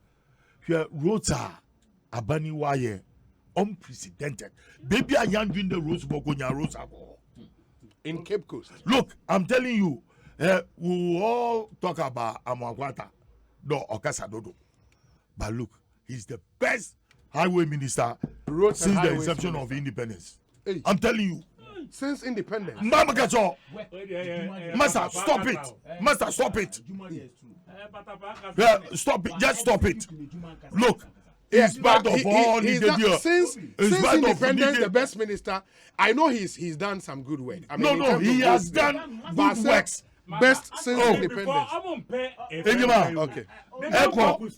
Here, Rota Abani Waye, unprecedented. Baby, I am doing the Rose Bogonia Rosa in Cape Coast. Look, I'm telling you, we will all talk about Amwagwata, no Okasadodo. But look, he's the best highway minister since the inception of independence. Hey. I'm telling you. Since independence. Mama Gacho. Master, stop it. Master, stop it. Stop it. Just stop it. Look. In spite of all since independence, the best minister, I know he's done some good work. I mean, no, he has done good works. Best since independence. Okay. What is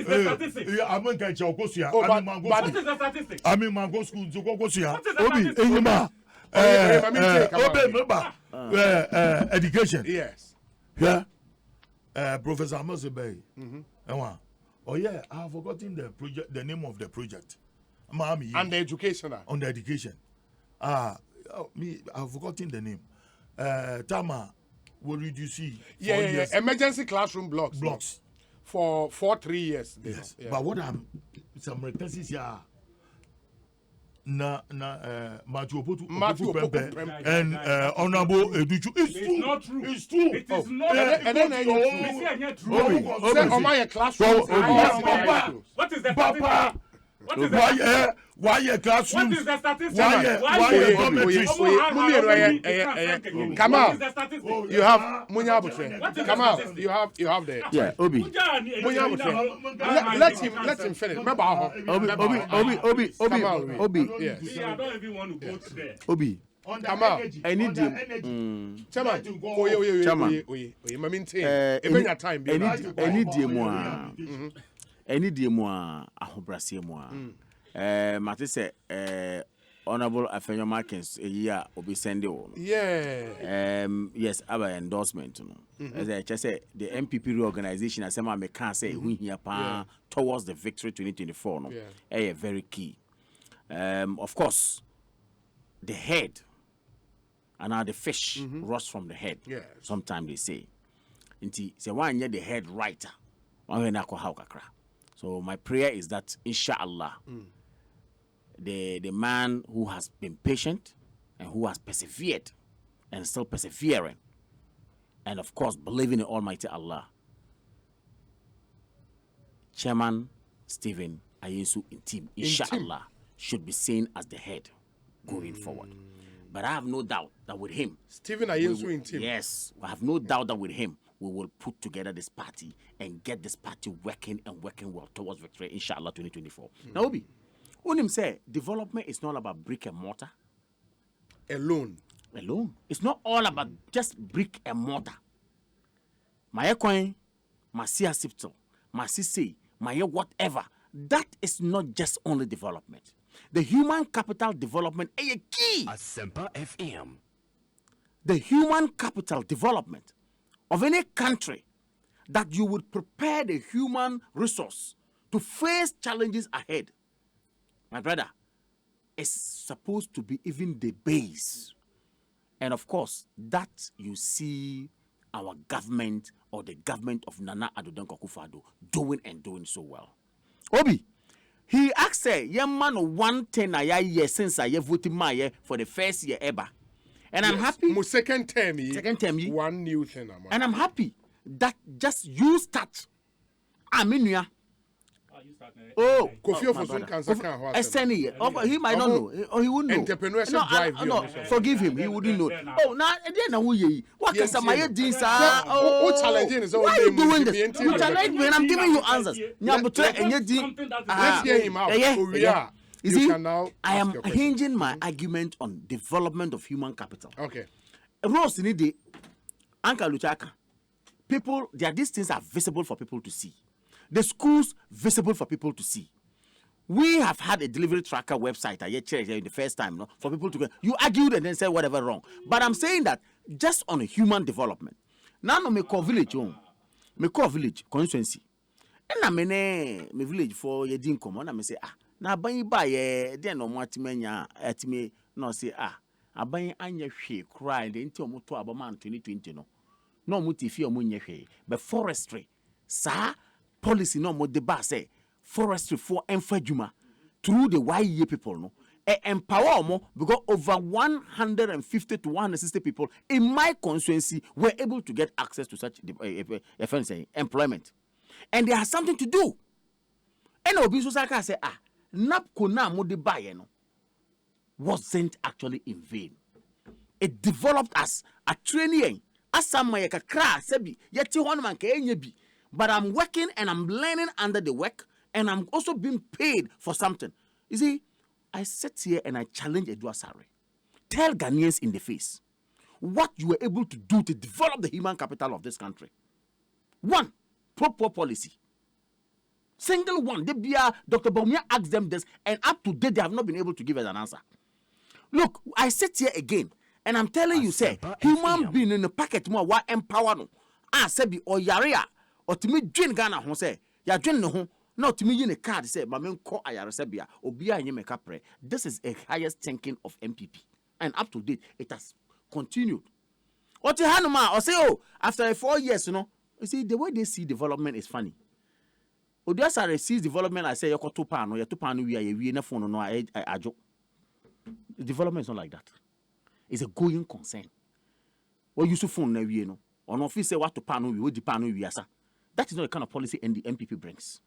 the statistic? I'm going to go what is the statistic? I'm in Mango School to go see. Education. Yes. Yeah. Professor Mosebey. Oh yeah, I have forgotten the project, the name of the project. And the educational. On the education. I've forgotten the name. Tama, what did you see? Yeah. Emergency classroom blocks. For 3 years. Yes. Yeah. But what some retentions here. Matthew Opoku and Honorable Educhu. It's not true. It's true. It is not. And then true. What is the statistic? What is why your classroom? What is the statistic? Kamal, you have Munyabutre. Kamal, you have the. Yeah, Obi. Munyabutre. Let him finish. Obi. Yes. I don't even want to go there. Obi, Kamal. I need Chairman. Oye. My maintain. Even time. Any dear moi, ahobrasier moi. Mate say, Honorable Afenyo Markins, a year will be sending on. Yeah. Yes, our endorsement. As I just said, the MPP reorganization, as I can't say, we here towards the victory 2024. No, very key. Of course, the head and now the fish rots from the head. Sometimes they say. Inti say one year the head writer. So my prayer is that inshallah the man who has been patient and who has persevered and still persevering and of course believing in Almighty Allah, Chairman Stephen Ayesu in team, inshallah, should be seen as the head going forward. But I have no doubt that with him, Stephen Ayesu in team. Yes, I have no doubt that with him we will put together this party and get this party working well towards victory, inshallah, 2024. Now, Obi, when him say development is not about brick and mortar alone. It's not all about just brick and mortar. My coin, my sipto, my say, my whatever. That is not just only development. The human capital development is a key. Asempa FM. The human capital development of any country, that you would prepare the human resource to face challenges ahead, my brother, is supposed to be even the base. And of course, that you see our government or the government of Nana Addo Dankwa Akufo-Addo doing so well. Obi, he asked, young man, 110 a year since I voted my for the first year ever. And I'm happy. My second term, one new thing. And I'm happy that just you start. Aminia. Oh, Kofi Ofosun cancer. He might not know, or he wouldn't know. Entrepreneurship drive. No, forgive him. He wouldn't know. Oh, now then, what can somebody do? Oh, challenging is why are you doing this? You challenge me, and I'm giving you answers. Let's hear him out. You see, I am hinging my argument on development of human capital. Okay. Rose in the Uncle Luchaka. People, these things are visible for people to see. The schools visible for people to see. We have had a delivery tracker website in the first time, no, for people to go. You argued and then said whatever wrong. But I'm saying that just on a human development. Now no me call village constituency. And I mean me village for ye din come on. I me say na ban ba ye den no matimanya atime no say aban anya hwe cry the nti omoto abaman 2020 no. No mutifi omunye hwe. But forestry sa policy no mo deba say forestry for enfajuma through the YE people no empower more because over 150 to 160 people in my constituency were able to get access to such employment, and they have something to do. And Obi Sosaka say napko na mo de buy no wasn't actually in vain. It developed as a training as some kakra sebi yeti one man ka enye bi. But I'm working and I'm learning under the work, and I'm also being paid for something. You see, I sit here and I challenge Asare. Tell Ghanaians in the face what you were able to do to develop the human capital of this country. One, proper policy. Single one. Dr. Baumia asked them this, and up to date they have not been able to give us an answer. Look, I sit here again, and I'm telling you, say, human being in the packet more, what empower no. Sebi or Yaria. Or to me, Jane Ghana, who say, ya Jane no, not to me in a card, say, Mamen call Ayaresebia, or Bia Yemekapre. This is a highest thinking of MPP. And up to date, it has continued. What you Hanuma, or say, after 4 years, you see, the way they see development is funny. Asare sees development, I say, Yoko Tupano, Yatupano, we are na phone, no, I joke. Development is not like that. It's a going concern. What you phone, no, or no, if you say what to pano, we would depano, we are. That is not the kind of policy the MPP brings.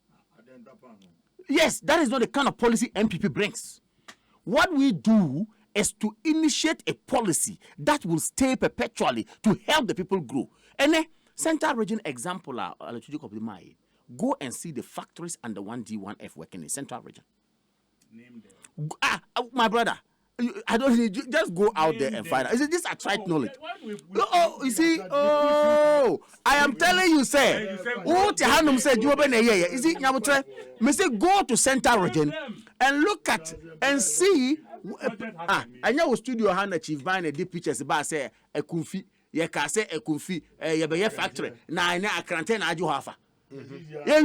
Yes, that is not the kind of policy MPP brings. What we do is to initiate a policy that will stay perpetually to help the people grow. And Central Region example, go and see the factories and the 1D1F working in Central Region. Name them. My brother, I don't need you. Just go out there and find out. Is it this a trite knowledge? Oh, you see, oh, I am telling you, sir. Oh, Tihanum said you open a year. Is it Yamutre? Me say go to Central Region and look at and see. I know studio hand chief buying a deep pictures about say a kumfi. Ye ka say a kumfi. Ye be ye factory. Na a quarantine aju hafa. Yeah,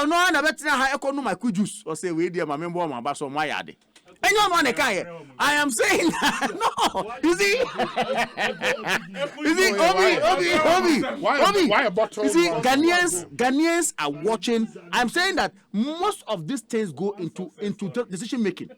no, na betina ha ekono my juice or say we dey my member my baso my yard. And you want to I am saying that. No, you see, Obi. Why a bottle? You see, Ghanaians are watching. I'm saying that most of these things go into decision making.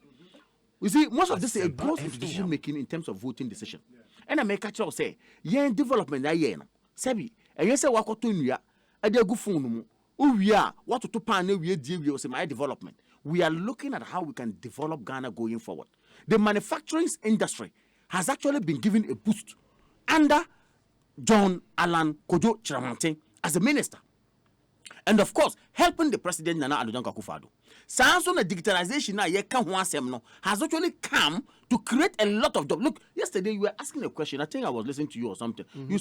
You see, most of this goes into decision making in terms of voting decision. And I make a choice say, yeah, development that yeah, Sebi, and you say wako to Nuya, a de go phone. We are what to pan we deal with my development. We are looking at how we can develop Ghana going forward. The manufacturing industry has actually been given a boost under John Allan Kojo Chiramante as a minister. And of course, helping the president Nana Addo Dankwa Akufo-Addo. Sanso na digitalization na ye kan ho asem no has actually come to create a lot of jobs. Look, yesterday you were asking a question. I think I was listening to you or something. You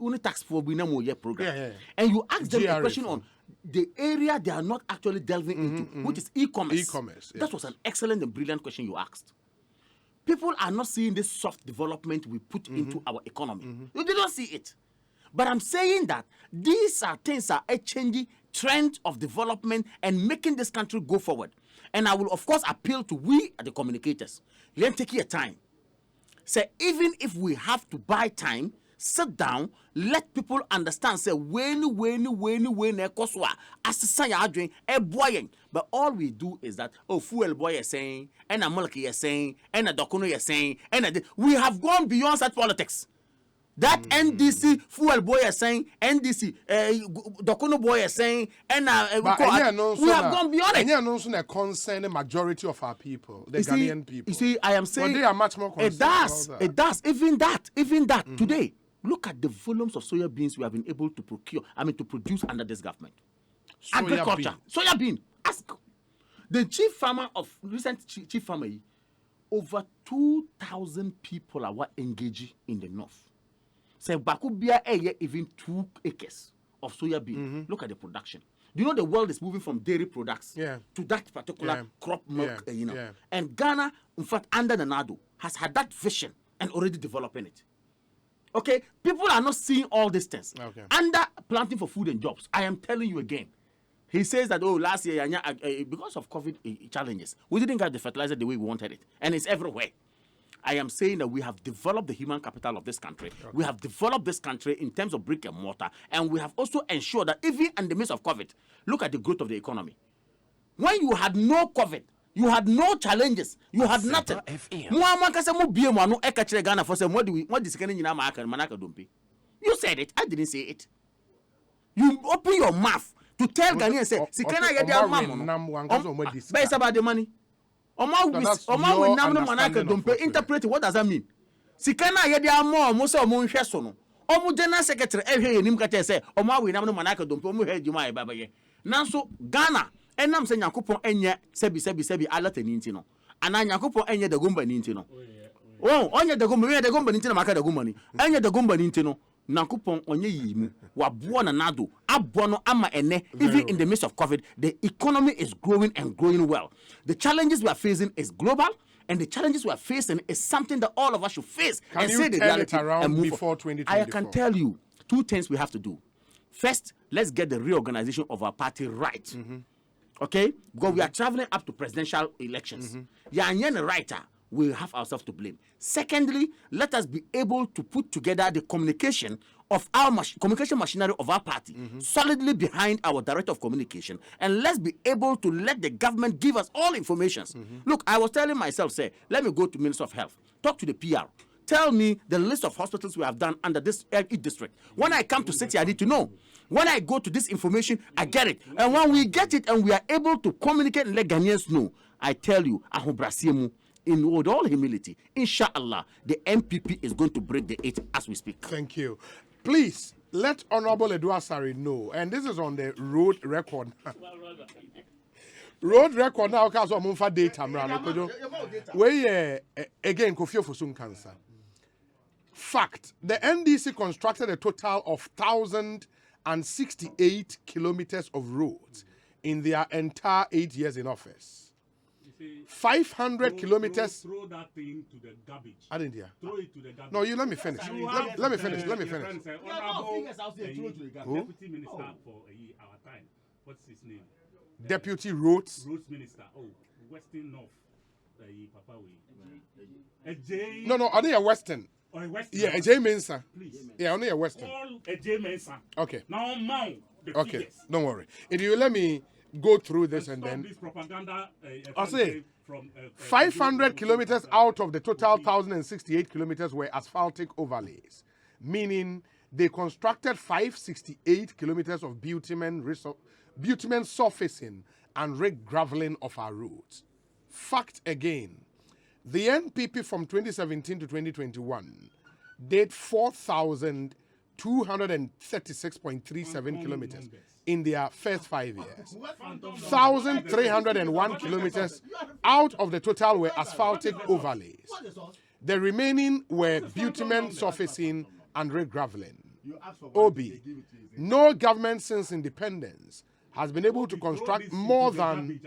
only tax for Binamo year program. Yeah. And you asked them a question on the area they are not actually delving into, which is e-commerce. E-commerce. Yes. That was an excellent and brilliant question you asked. People are not seeing this soft development we put into our economy. They don't see it. But I'm saying that these are things are a changing trend of development and making this country go forward. And I will, of course, appeal to we at the communicators. Let take your time. Say, even if we have to buy time, sit down, let people understand. Say, when, but all we do is that, oh, fuel boy is saying, and a mulki is saying, and a docuno is saying, and we have gone beyond such politics. That NDC fuel boy is saying, NDC Dokono boy is saying, and we have gone beyond it. And also a concern the majority of our people, the Ghanaian people. You see, I am saying they are much more concerned. It does. Even that. Today, look at the volumes of soya beans we have been able to to produce under this government. Agriculture, soya bean. Ask the chief farmer of recent chief farmer. Over 2,000 people are engaging in the north. Say Bakubia even 2 acres of soya bean. Look at the production. Do you know the world is moving from dairy products to that particular crop milk, And Ghana, in fact, under the NADO, has had that vision and already developing it. Okay? People are not seeing all these things. Okay. Under planting for food and jobs, I am telling you again. He says that, last year, because of COVID challenges, we didn't get the fertilizer the way we wanted it. And it's everywhere. I am saying that we have developed the human capital of this country. Okay. We have developed this country in terms of brick and mortar. And we have also ensured that even in the midst of COVID, look at the growth of the economy. When you had no COVID, you had no challenges, you had nothing. You said it, I didn't say it. You open your mouth to tell Ghanaians, say, Sikana Yadia Mamma. But it's about the money. Interpret what does that mean? Sikana Yadia Mo, Mosa Monchesono. Omu General Secretary, Nimka say, Oma, we never manaka don't put me you my baby. Nanso, Ghana, and I'm saying Yakupo Enya, Sebi, Allotey Nintino. And I Yakupo Enya the Gumba Nintino. Oh, Onya the Gumba Nintino, Maka the Gumani, Enya the Gumba Nintino. Nakupon onye yimu wabuo na nado abono ama ene even in the midst of COVID the economy is growing and growing well. The challenges we are facing is global and the challenges we are facing is something that all of us should face and say the reality and move before 2024. I can tell you 2 things we have to do. First, let's get the reorganization of our party right. Okay? Because we are traveling up to presidential elections. Yanyen writer we'll have ourselves to blame. Secondly, let us be able to put together the communication of our communication machinery of our party solidly behind our director of communication, and let's be able to let the government give us all information. Look, I was telling myself, say, let me go to Minister of Health, talk to the PR, tell me the list of hospitals we have done under this district. When I come to city, I need to know. When I go to this information, I get it. And when we get it and we are able to communicate and let Ghanaians know, I tell you, Ahobrasiemu, in with all humility, inshallah, the MPP is going to break the 8 as we speak. Thank you. Please, let Honorable Asare know, and this is on the road record. road record now cause of Mumfa data, Kojo. We again Kofi for soon cancer. Fact: the NDC constructed a total of 1,068 kilometers of roads in their entire 8 years in office. 500 kilometers. Throw that thing to the garbage. I didn't hear. Throw it to the garbage. No, you let me finish. Let me finish. Deputy Minister for our time. What's his name? Deputy Roads. Roads Minister. Oh, Western North. Papa No, only a Western. Or a Western. Yeah, a J Mensa. Please. Yeah, only a Western. All a J Mensa. Okay. Now, okay, figures. Don't worry. If you let me go through this and then. This propaganda, I'll say 500 kilometers out of the total 1,068 kilometers were asphaltic overlays, meaning they constructed 568 kilometers of bitumen surfacing and graveling of our roads. Fact again, the NPP from 2017 to 2021 did 4,236.37 kilometers in their first 5 years. 1,301 kilometers out of the total were asphaltic overlays. The remaining were bitumen surfacing and graveling. OB, no government since independence has been able to construct more than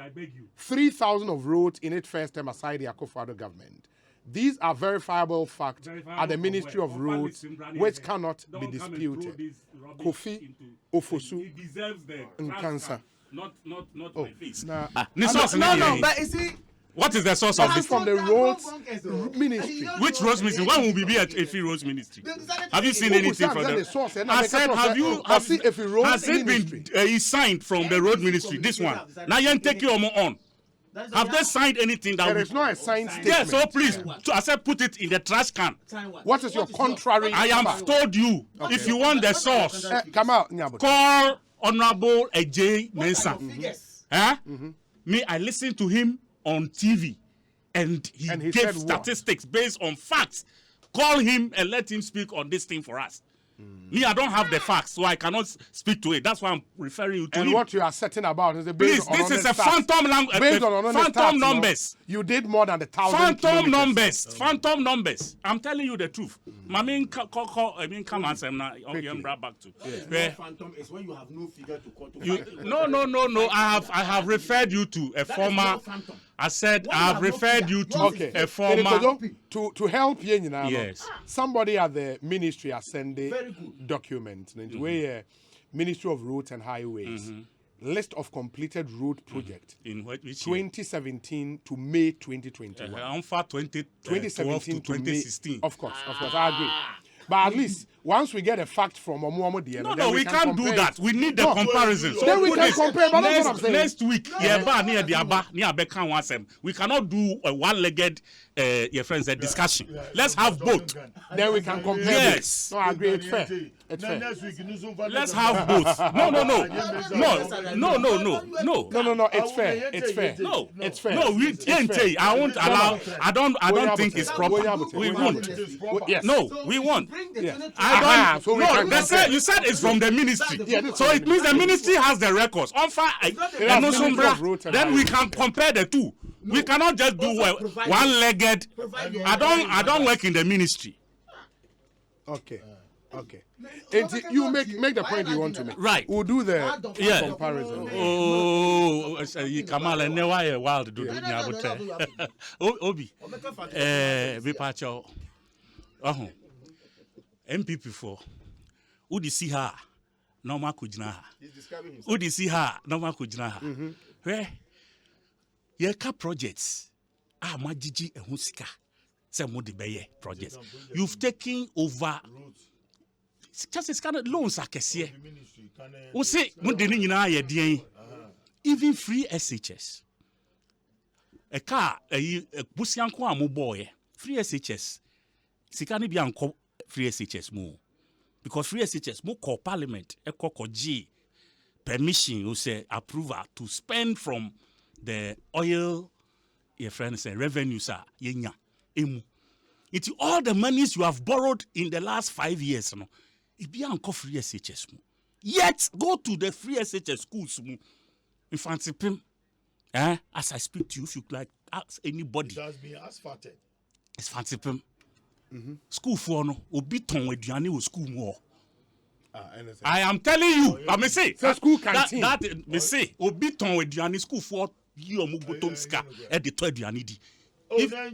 3,000 of roads in its first term aside the Akufo-Addo government. These are verifiable facts at the Ministry of Roads, which cannot be disputed. Kofi, Ofosu, and Cancer. Not my face. No, but you see, what is the source of this? From the roads ministry. Which roads ministry? When will we be at Efi Roads Ministry? Have you seen anything from them? I said, has it been signed from the road ministry? This one. Now you take your on. Have they signed anything that there is not a signed statement? Yes, so please, I said put it in the trash can. What is your contrary? I have told you, if you want the source, Kamal, call Honorable Ejay Mensah. Me, I listened to him on TV, and he gave statistics based on facts. Call him and let him speak on this thing for us. Me, I don't have the facts, so I cannot speak to it. That's why I'm referring you to him. And what you are setting about is based on this is a phantom phantom numbers. You did more than 1,000 phantom numbers. Phantom numbers. I'm telling you the truth. I mean, come and say now. I'm back to. Phantom is when you have no figure to quote. No. I have referred you to a former. I said I have referred you to a former. To help you now. Yes. Somebody at the ministry has sent a document where Ministry of Roads and Highways list of completed road project in which 2017 to May 2021. 2017 to 2016. Of course, I agree. But at least once we get a fact from Omuomo Deen, no, we can't do that. We need the comparison. So then we can compare. But that's what I'm saying. Next week, we cannot do a one-legged your friends discussion. Let's have both. Then we can compare. Yes. No, I agree. It's fair. It's fair. Let's have both. No. It's fair. It's fair. No, it's fair. No, we can't say. I won't allow. I don't think it's proper. We won't. Yes. No, we won't. So they said you said it's from the ministry. So it means the ministry has the records. On fire, then we can compare the two. We cannot just do one-legged. I don't work in the ministry. Okay. You make the point you want to make. Right. We'll do the comparison. Oh, Kamal, and now I wild do Obi. Bipacho. MPP for. Udi see her. No ma kujina. Udi see her. No ma kujina. Where? Yeka projects. Majiji and Husika. Beye projects. You've taken over. Just it's kind of loans are kesiye. We say even free SHS. A car, a busianko amu boy. Free SHS. Sikani bi anko free SHS mo. Because free SHS mo call parliament e ko G permission you say approval to spend from the oil your friends say revenues are yenya emu. It's all the monies you have borrowed in the last 5 years no. It be anko free SHS mo. Yet go to the free SHS schools mo. Infancy pim As I speak to you, if you like ask anybody. It has been asphalted. It's fancy pim. School for no obi ton aduane wo school mu. I am telling you, I may say school canteen. That me say obi ton aduane school for yi omo bottom ska e de to aduane di.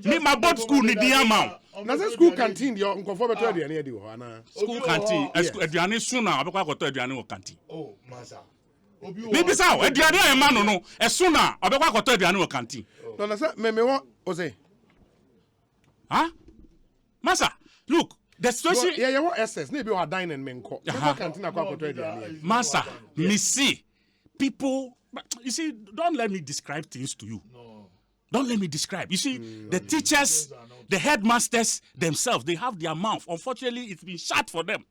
Me my board school ni di amount. Na say school canteen your nkofo beto aduane e di ho ana. School canteen, aduane so na obekwa akoto aduane wo canteen. Oh, masa. Maybe so aduane e ma no no, e so na obekwa akoto aduane wo canteen. No na say me won o say. Huh? Masa, look, the situation. Yeah, you want SS. Maybe you are dining men call. Masa, me see people. You see, don't let me describe things to you. No. Don't let me describe. You see, the teachers, the headmasters themselves, they have their mouth. Unfortunately, it's been shut for them.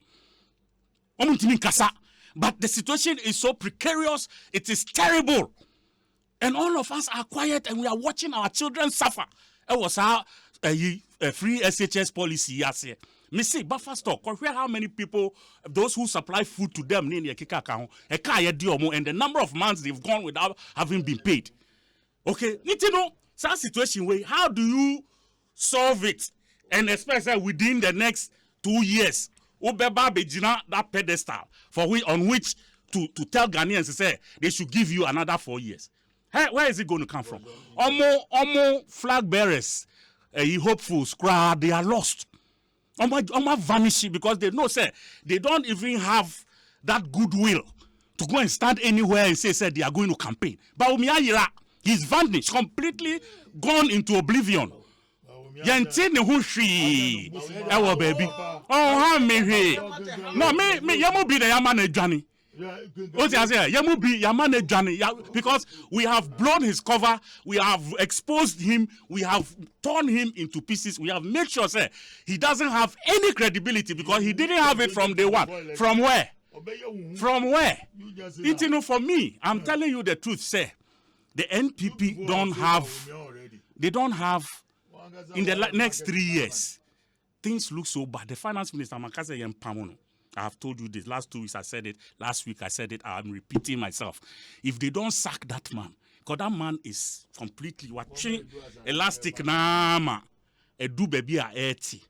But the situation is so precarious. It is terrible. And all of us are quiet and we are watching our children suffer. It was our free SHS policy yes. Me say buffer stock. Compare how many people, those who supply food to them, and the number of months they've gone without having been paid. Okay, need to know such situation way. How do you solve it? And especially within the next 2 years, Obeba Bejina that pedestal for on which to tell Ghanaians to say they should give you another 4 years. Hey, where is it going to come from? Omo flag bearers, hopefuls, they are lost. Omo vanishing because they know say they don't even have that goodwill to go and stand anywhere and say they are going to campaign. But Umiayira, he's vanished, completely gone into oblivion. Yantin hushi, ewo baby. Oh, how me no me yamu be the yamane Johnny. Because we have blown his cover, we have exposed him, we have torn him into pieces, we have made sure say he doesn't have any credibility because he didn't have it from day one. From where? From where? For me, I'm telling you the truth, say the NPP don't have in the next 3 years. Things look so bad. The finance minister Makase Yempamono, I have told you this. Last 2 weeks I said it. Last week I said it. I'm repeating myself. If they don't sack that man, because that man is completely watching elastic nama, a do baby a 80.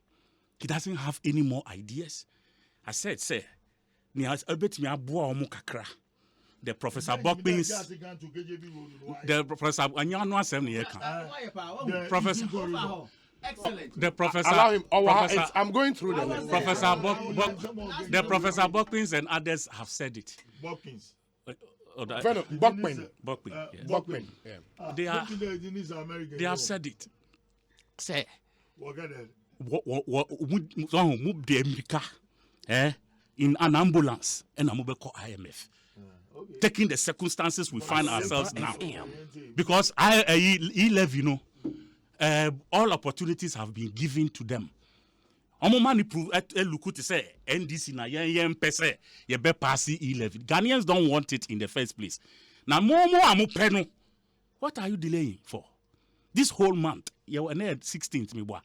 He doesn't have any more ideas. I said, say, the Professor Buckpins, the Professor Anyano 7 years. Professor. Excellent. The professor. Allow him. I'm going through the list. The Professor Buckpins and others have said it. Buckpins. Buckpin. Yeah. They have said it. Say. In an ambulance and I'm call IMF. Taking the circumstances we find ourselves now. Because I all opportunities have been given to them. NDC na pese pass E11. Ghanaians don't want it in the first place. Now what are you delaying for? This whole month, 16th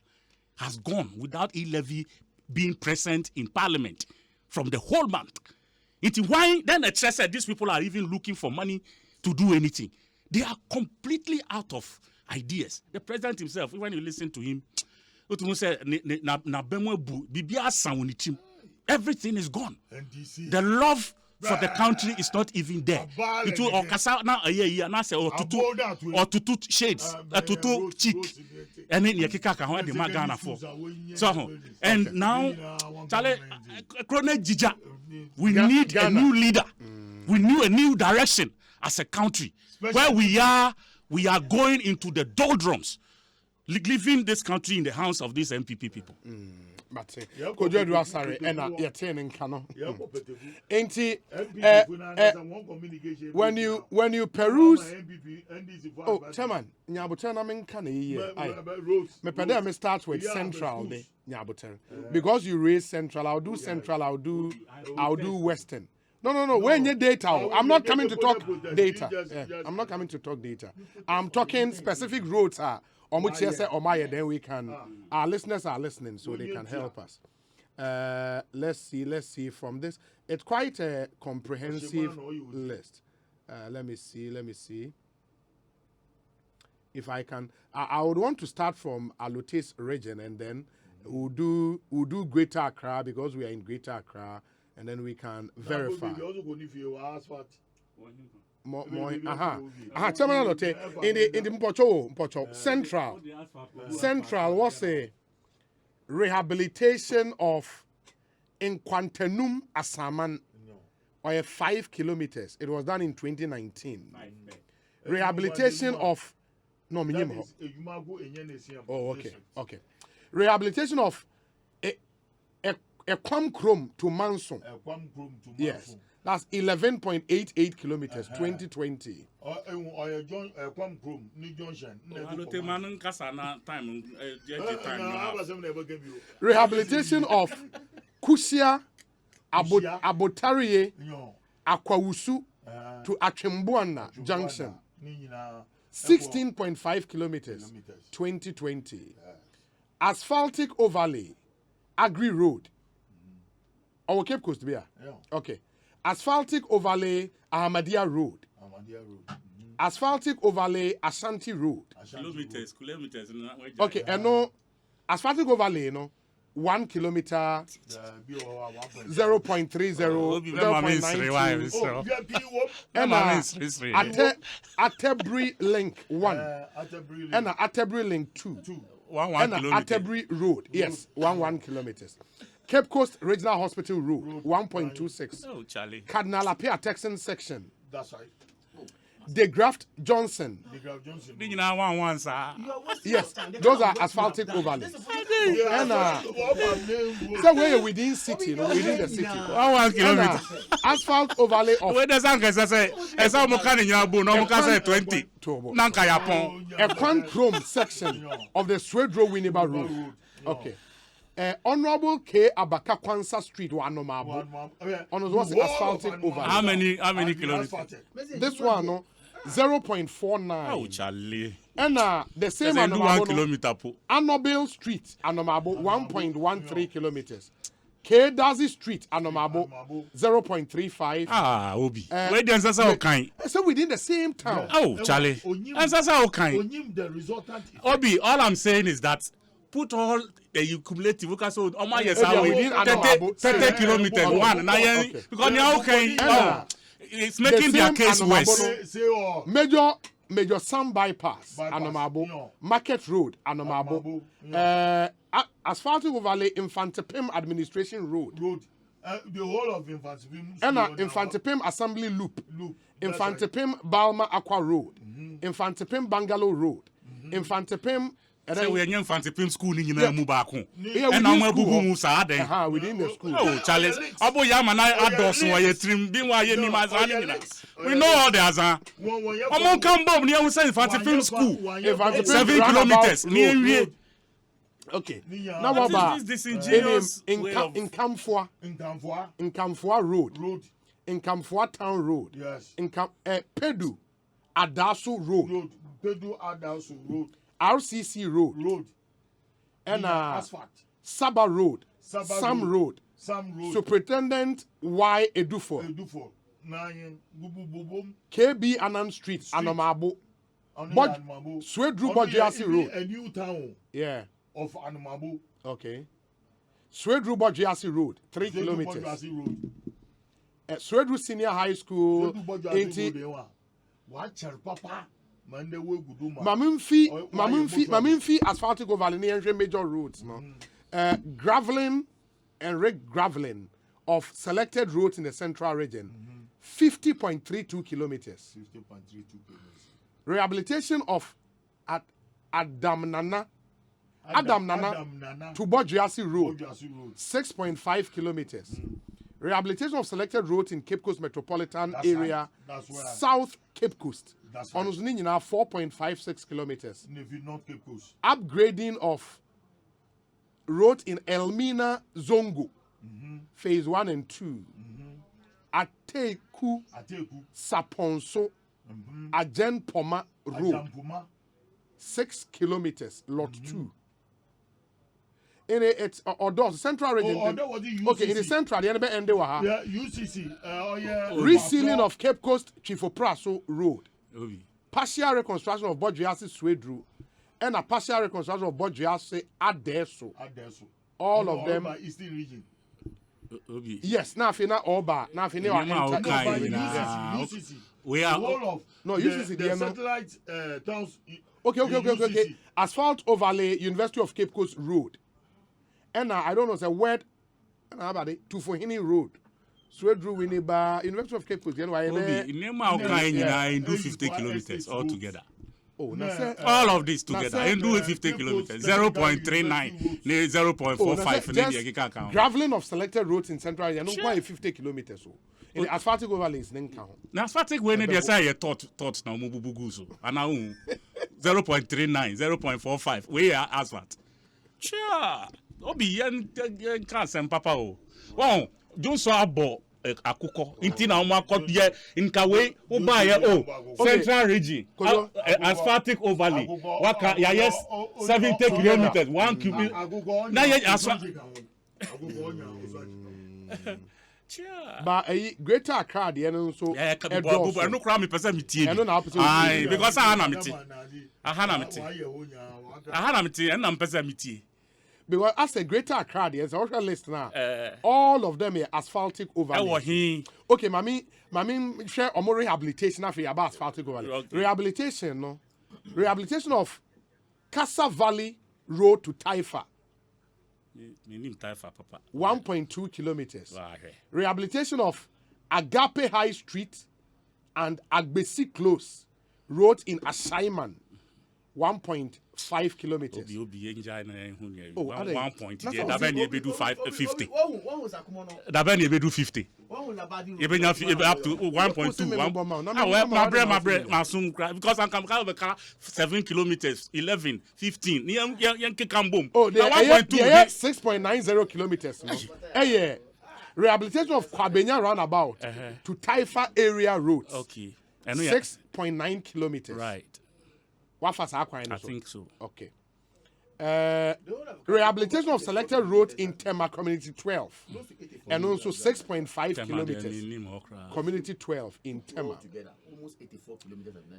has gone without E-levy being present in Parliament from the whole month. It's why then the church said these people are even looking for money to do anything. They are completely out of ideas. The president himself, when you listen to him, everything is gone. The love for the country is not even there. It will or to shades, to cheek, and then the Magana for. So and now, we need a new leader. We need a new direction as a country where we are going into the doldrums, leaving this country in the hands of these MPP people. But Kojo Asare and Yatin Kano. When you peruse, Chairman, Nyabutan mean can me start with Central Day Nyabutan because you raise Central. I'll do Central. I'll do Western. No. When your data, I'm not coming to talk data. I'm not coming to talk data. I'm talking specific roads on which you say then we can. Our listeners are listening, so they can help us. Let's see from this. It's quite a comprehensive list. Let me see. if I can, I would want to start from Allotey's region, and then we'll do Greater Accra because we are in Greater Accra, and then we can verify. More, in the Mpocho Central was a rehabilitation of Nkwantenum Asaman, or 5 kilometers. It was done in 2019. Rehabilitation of minimum. Oh, okay. Rehabilitation of a Chrome to Manson. Yes. That's 11.88 kilometers, 2020. Rehabilitation of Kusia, Abotarie, Akwawusu to Achimbuana Junction. 16.5 kilometers, 2020. Asphaltic overlay, Agri Road. Our Cape Coast, yeah. Okay. Asphaltic overlay, Ahmadiyya Road. Asphaltic overlay, Ashanti Road. Kilometers. Okay, and no asphaltic overlay, 1 kilometer, 0.30, 0.90. Atebri Link 1. And Atebri Link 2. And Atebri Road, yes, 1 kilometers. Cape Coast Regional Hospital Road, 1.26. Oh, Charlie. Cardinal Apia Texan section. That's right. DeGraft Johnson. Yes, those are asphaltic overlays. And so we're within city, within the city. 1 kilometer. Asphalt overlay of Where does Uncle say? As I'm kind of 20. Ekwan Chrome section of the Swedro Winneba Road. Okay. Honorable K. Abaka Kwansa Street, Wanomabo. On was asphaltic overlay. How many kilometers? This one, 0.49. Oh, Charlie. And the same Anomabo, 1 kilometer. Annobile Street, Anomabo, 1.13 kilometers. K. Dazi Street, Anomabo, 0.35. Ah, Obi. Where the answers are kind? So within the same town. Oh, Charlie. Answers are kind. Obi, all I'm saying is that put all the cumulative because so oh my yes, 30 kilometers one. Now because now it's making their case worse. Major Sun bypass, Anomabo, Market Road, Anomabo, Asphaltic Overlay, Infantipim Administration Road. The whole of Infantipim. And Infantipim Assembly Loop, Infantipim Balma Aqua Road, Infantipim Bungalow Road, Infantipim. So we are young Infantipim school in Mubako. And I'm a boo Saturday. Within the school. Oh, Charlie. Abo Yamana adults who are trim, being why any man. We know all the other. Among Cambo, near Infantipim school. 7 kilometers. Near. Okay. Now what about in Camfua Road. In Camfua Town Road. Yes. In Pedu Adasu Road. RCC Road. And Asphalt. Saba Road. Sam Road. Superintendent Y Edufo. KB Anand Street, Anomabo. Swedru Bojiasi Road. A new town. Yeah. Of Anomabo. Okay. Swedru Bojiasi Road, 3 kilometers. Swedru Senior High School. Mamimfi asphaltic overlay major roads. Graveling and regraveling of selected roads in the central region. 50.32 kilometers. Rehabilitation of Adam Nana to Bojiasi Road. 6.5 kilometers. Rehabilitation of selected roads in Cape Coast metropolitan area. South Cape Coast. On 4.56 kilometers. Upgrading of road in Elmina Zongo. Phase 1 and 2. Ateku Saponso Ajen Poma Road. 6 kilometers, lot 2. In it's central region. Okay, in the central, the end UCC. Resealing of Cape Coast Chifopraso Road. partial reconstruction of Bodriasi Swedru, and a partial reconstruction of Bodriasi Adeso. All of them. Eastern region. Yes, now fina Oba, now fina we are no UCC the satellite towns. Okay. Asphalt overlay, University of Cape Coast Road. And I don't know, it's a word. About it, Tufohini Road. Swedru Winneba, University of Cape Coast. do 50 kilometers altogether. Oh, all of this together. And do 50 kilometers. 0.39, 0.45. Graveling of selected roads in Central Area, no quite 50 kilometers. So. In the asphaltic overlays, then count. Now, asphaltic when they say a thought now, Mubuguzo. And now 0.39, 0.45. We are asphalt. Sure. Obi yen can't papa. Wow, don't so abo. Akuko inti na ụmụ akọ nkawe ụba central region asphaltic overlay waka ya yes 70 kilometers 1 cubic na ye asphalt but Greater Accra the no so no kra me pese metie ai because ahana metie and na pese metie. Because as a Greater Accra, there's a social list now. All of them are asphaltic overlay. Okay, mami, share more rehabilitation after about asphaltic overlay. Okay. Rehabilitation of Casa Valley Road to Taifa. 1.2 kilometers. Rehabilitation of Agape High Street and Agbesi Close Road in Ashaiman. 1.5 kilometers. Oh, 1 point. That ben you do 50. That ben you do 50. You been up to 1.2. My bread, because I can cover 7 kilometers, 11, 15. Oh, they 6.90 kilometers. Yeah. Rehabilitation of Kwabenya roundabout to Taifa area roads. Okay. 6.9 kilometers. Right. I think so. Okay. Rehabilitation of selected roads in Tema Community 12 and also 6.5 kilometers. Community 12 in Tema.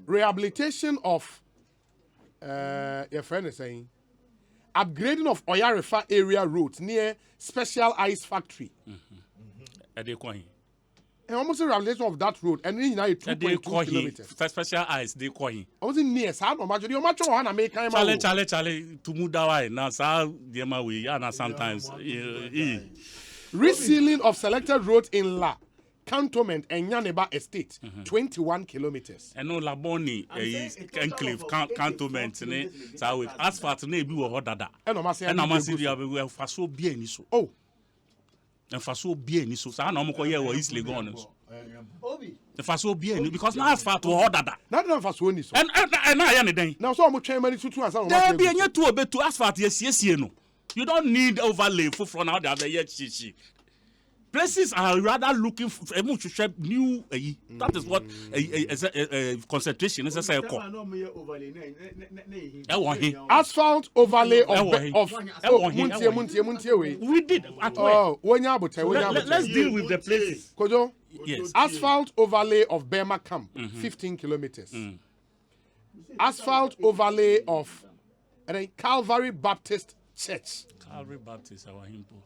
Rehabilitation of your friend is saying upgrading of Oyarefa area roads near Special Ice Factory. And almost a rehabilitation of that road, and then you know 2.2 kilometers. Special ice, they coin. I was in near San Omajo. You much want to make time. Charlie, to move that way. Now, sir, the way, and sometimes. Resealing of selected roads in La Cantonment and Yaneba Estate, 21 kilometers. And no Laboni, enclave, cantonment, so asphalt, maybe we were that. And I'm saying, we are for so bien. Oh. And for so bien, so I know more easily gone. And for so bien, because now asphalt to order that. Not for so and I am a now so much money to us. There be a to a bit to asphalt, yes, you know. You don't need overlay for front out there yet. Places are rather looking for new. That is what concentration is. Asphalt overlay of we did. Let's deal with the places. Kojo, yes. Asphalt overlay of Burma Camp, 15 kilometers. Asphalt overlay of Calvary Baptist Church. Calvary Baptist, our himpo.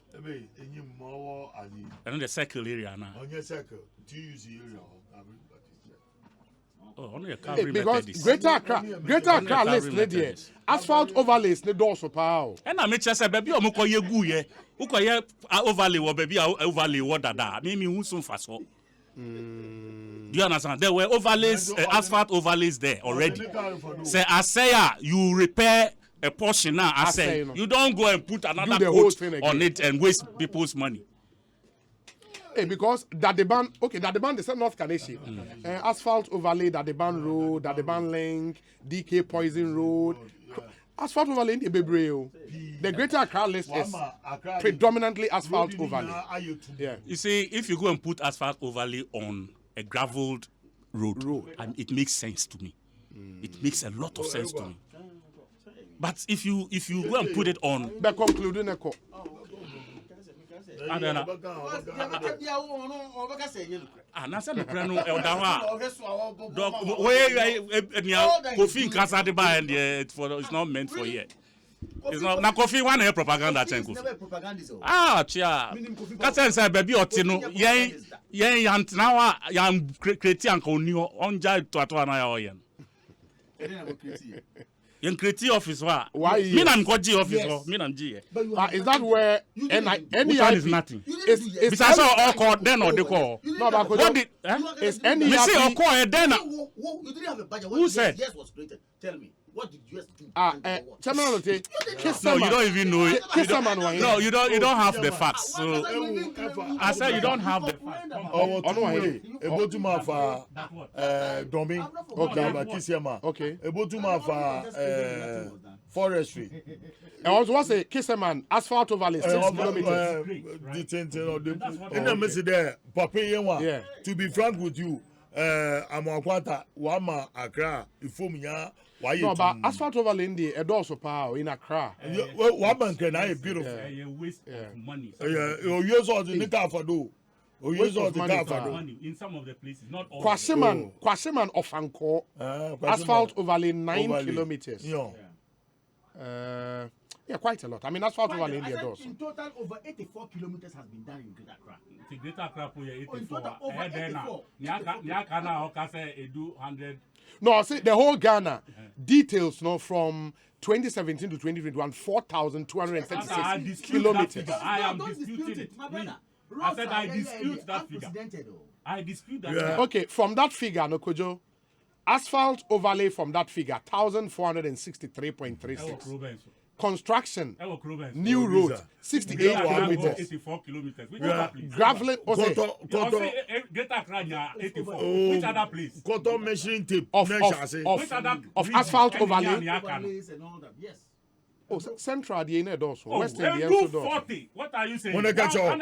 And the circle area now. On your circle, TUC area. Oh, only a Calvary because Greater Accra list there. Asphalt overlays ne door so power. And I make sure say baby o mo koye gu ye. Who koye overlay wo baby overlay wo dada. Me who so fast so. Do you understand? There were overlays, asphalt overlays there already. Say Asare, you repair a portion now. I say you don't go and put another coat on it and waste people's money. Hey, because that the band, they said North Kaneshi. Asphalt overlay, that the band road, that the band link, DK Poison Road. Asphalt overlay in the Bebreo. The Greater Accra list is predominantly asphalt overlay. Yeah. You see, if you go and put asphalt overlay on a graveled road. It makes sense to me. It makes a lot of sense to me. But if you go and put it on, na say no kranu e da ho dog we Kofi Nkasa de ba and it's not meant for here. It's not na Kofi one here propaganda chen Kofi. Chia. Kasa say baby oti no yen yantna wa yan create anka oni onja to na ya oyen. Yen create office wa. Why? Me na nkoji office me na nji. Is that where any is nothing? Is besides all call then or they call. No, but what did is any me say all call then. You didn't have a budget. Who said? Yes was created. Tell me. What did you do? No, you don't even know it. No, you don't have the facts. So I said you don't have the facts. Okay. Forestry. And also what's a Kisserman asphalt overlay 6 kilometers. Yeah. To be frank with you, I'm Akwata, Wama, Accra, Ifumia. No, but asphalt overlay in the Edoso Power in Accra. Waman can I beautiful. Waste of money. You use all the nickel for do. Waste of money in some of the places, not all. Kwasiman of Anko. Asphalt overlay 9 kilometers. Yeah, quite a lot. I mean, asphalt overlay in the Edoso. In total, over 84 kilometers has been done in Greater Accra. The Greater Accra, 84. In total, over 84. Nyakana, Okase, Edu 100. No, see the whole Ghana details from 2017 to 2021, 4,236 kilometers. I am disputing it. I said I dispute that figure. I dispute that figure. Okay, from that figure, no Kojo, asphalt overlay from that figure, 1,463.36. Construction, new road, 68 kilometers. 84 kilometers. Which other place? Graveling, Greater Accra, 84. Which other place? Koto measuring tape. Of asphalt overlay. Yes. Oh, Central, the end also. Western, the do end 40. What are you saying? When I get you.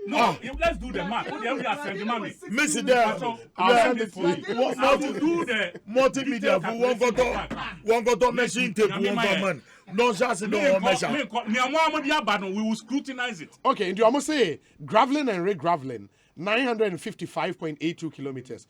No, let's do the math. What do we have sent the money? Miss it there. I'll send it for you. I will do the multimedia for one got measuring tape, one man. No, just no measure. We will scrutinize it. Okay, and you almost say graveling and re-graveling, 955.82 kilometers.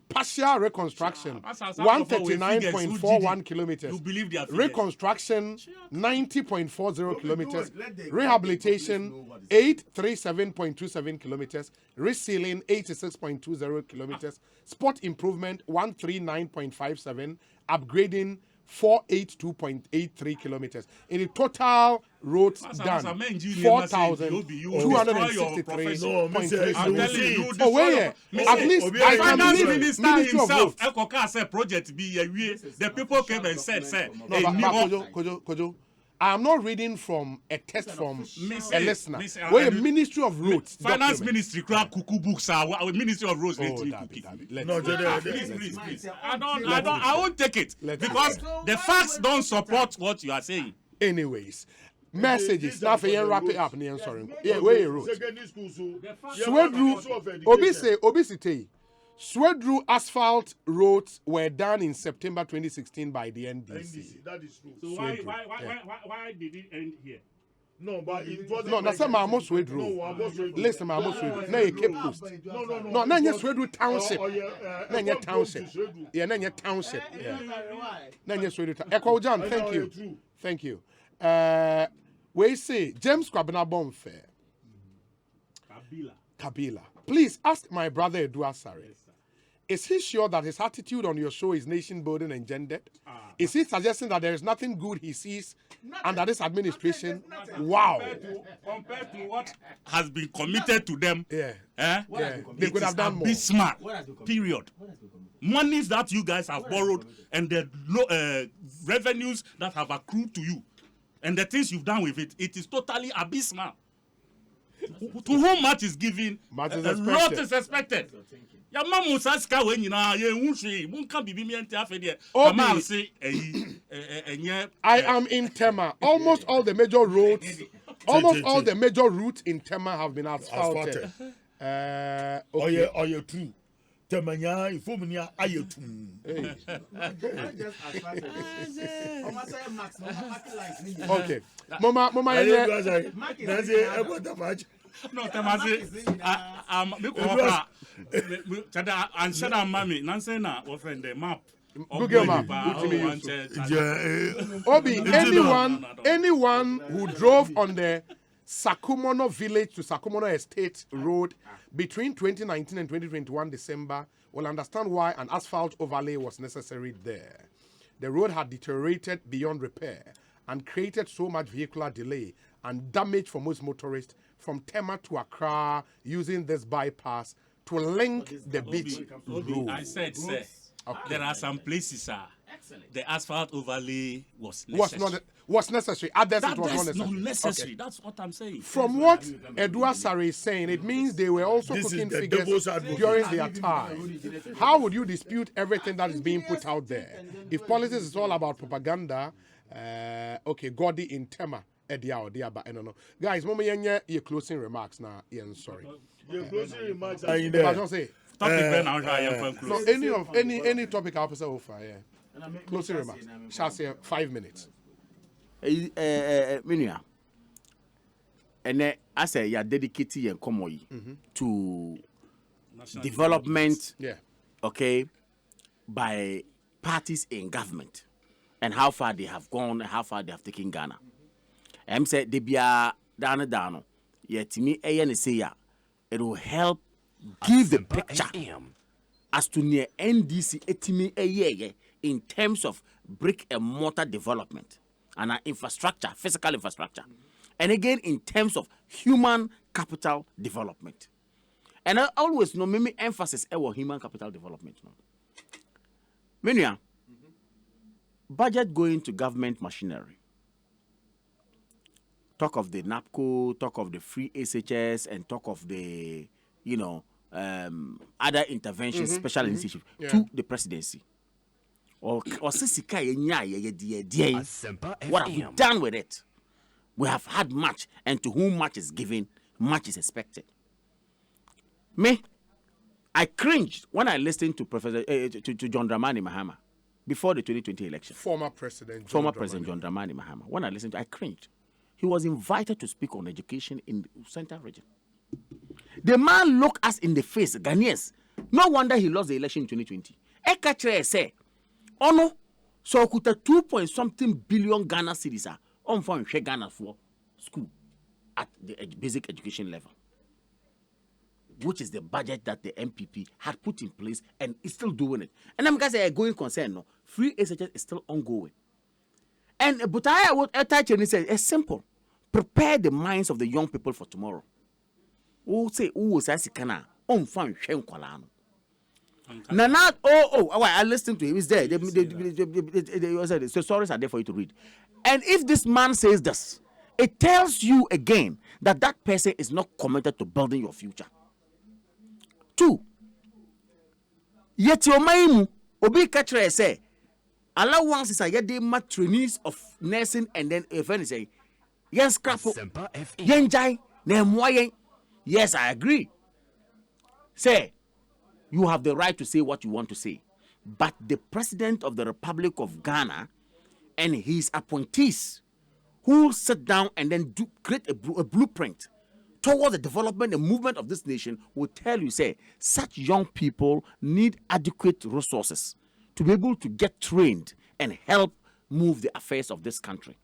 Partial reconstruction, 139.41 kilometers. You believe they are reconstruction, 90.40 kilometers. Rehabilitation, 837.27 kilometers. Resealing, 86.20 kilometers. Spot improvement, 139.57. Upgrading, 482.83 kilometers. In the total roads done, 4,263.3. Oh, where? At least I can believe Minister himself. Ekoka said project be the people came and said, no, Kojo, I am not reading from a text from a listener. Where Ministry of Roads. Finance Ministry, Kuku books are Ministry of Roads. Please. I won't take it because the facts don't support what you are saying. Anyways, messages. Now for you wrap it up. Yeah, where you wrote. Swedru, obesity. Swedru asphalt roads were done in September 2016 by the NDC. That is true. So why did it end here? No, but it wasn't. No, that's my most Swedru. Listen, my most Swedru. No, you Cape Coast. No, no, you Swedru Township. No, you Township. Yeah, no, you Township. Yeah. No, you Swedru. Ekojan, thank you. Thank you. We say James Kwabena Bonfair. Kabila. Please ask my brother Edu Asare. Is he sure that his attitude on your show is nation building and gendered? Is he suggesting that there is nothing good he sees under this administration? Wow. Compared to what has been committed to them, they could have done more. Smart. Period. Monies that you guys have borrowed and the revenues that have accrued to you and the things you've done with it, it is totally abysmal. To whom much is given, a lot is expected. I am in Tema. Almost all the major roads, all the major routes in Tema have been asphalted. Okay. Are you true? Temanya, Ifumania, Ayetum. Okay. Mama, No, Tamasi. I'm sure I'm mommy. Nancy na offend the map. Google map. Obi, anyone who drove on the Sakumono village to Sakumono Estate Road between 2019 and 2021 December will understand why an asphalt overlay was necessary there. The road had deteriorated beyond repair and created so much vehicular delay and damage for most motorists from Tema to Accra using this bypass to link the beach road. I said, sir, there are some places, the asphalt overlay was necessary. Was necessary. Others it was not necessary. Okay. That's what I'm saying. From what Asare is saying, it means they were also cooking figures during their time. How would you dispute everything that is being put out there? If politics is all about propaganda, okay, Godi in Tema, guys, your closing remarks now. Sorry. Your closing remarks are in there. Any topic officer offer, yeah. Closing remarks. Shall say 5 minutes. Minia, and I say you are dedicated and come to development, okay, by parties in government and how far they have gone and how far they have taken Ghana. I'm say they be a dano. Yet to me, it will help give the picture as to near NDC etimi in terms of brick and mortar development. And our infrastructure, physical infrastructure. And again, in terms of human capital development. And I always know, maybe emphasis on human capital development. Mania, budget going to government machinery. Talk of the NAPCO, talk of the free SHS, and talk of the, other interventions, special initiatives to the presidency. What have we done with it? We have had much, and to whom much is given, much is expected. Me, I cringed when I listened to Professor to John Dramani Mahama before the 2020 election. Former President John Dramani Mahama. When I listened to, I cringed. He was invited to speak on education in the Central Region. The man looked us in the face, Ghanaians. No wonder he lost the election in 2020. Ekachre say. Oh no, so kuta 2.something billion Ghana cedis on for Ghana for school at the basic education level, which is the budget that the MPP had put in place and is still doing it. And I'm going to say a going concern, no, free SHS is still ongoing. And but I would attach and say it's simple: prepare the minds of the young people for tomorrow. Who say who is Asikana on fan Shenkwalano. Nana, I listened to him. He's there. The stories are there for you to read. And if this man says this, it tells you again that that person is not committed to building your future. 2. Yet your maimu obi katre say allowance is a yede trainees of nursing and then if any say yen scrap yen jai na moyen. Yes, I agree. Say you have the right to say what you want to say. But the President of the Republic of Ghana and his appointees who sit down and then create a blueprint towards the development and movement of this nation will tell you, say, such young people need adequate resources to be able to get trained and help move the affairs of this country.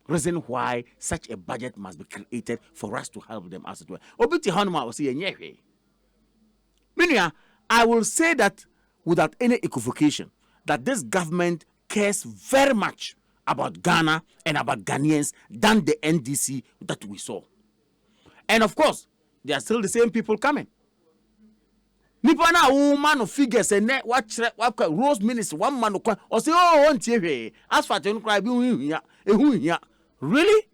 Reason why such a budget must be created for us to help them as it were. Obiti Hanuma will say, Minia, I will say that without any equivocation, that this government cares very much about Ghana and about Ghanaians than the NDC that we saw. And of course, there are still the same people coming. Nipana woman of figures and net what Rose Minister, one man or say, oh, one TV, as far as cry, really?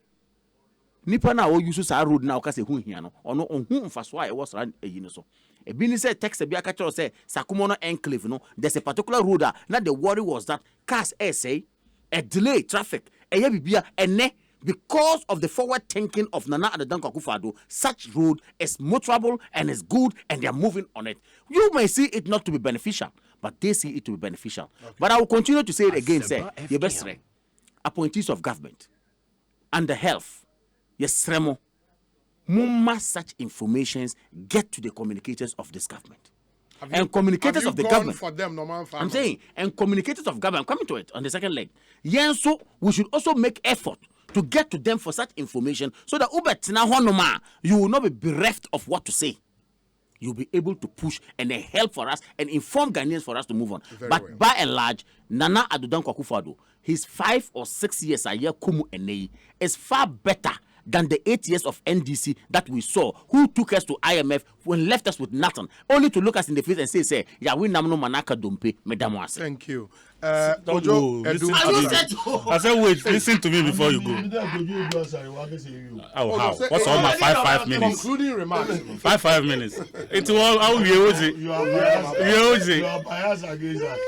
Nipana o use sa road now because who here no or no on whom for why was ran a so. A bini said text a biakacho say Sakumono enclave no there's a particular road that the worry was that cars say a delay traffic a bibia and ne because of the forward thinking of Nana Addo Akufo-Addo, such road is motorable and is good and they are moving on it. You may see it not to be beneficial, but they see it to be beneficial. Okay. But I will continue to say it again, say the best appointees of government and the health. Yes, Remo. Mumma such informations get to the communicators of this government. And communicators of the government. For them, I'm saying, and communicators of government, I'm coming to it on the second leg. Yeah, so we should also make effort to get to them for such information so that you will not be bereft of what to say. You'll be able to push and help for us and inform Ghanaians for us to move on. But by and large, Nana Adudan Kwakufo-Addo, his 5 or 6 years a year Kumu Enei is far better than the 8 years of NDC that we saw, who took us to IMF and left us with nothing, only to look us in the face and say, yeah, we namno manaka dumpe, medamo. Thank you. Kojo, I said, wait, listen to me before you go. Oh, how? What's all my 5 minutes? Concluding remarks. 5 minutes. It's all how we use it. You are biased against that.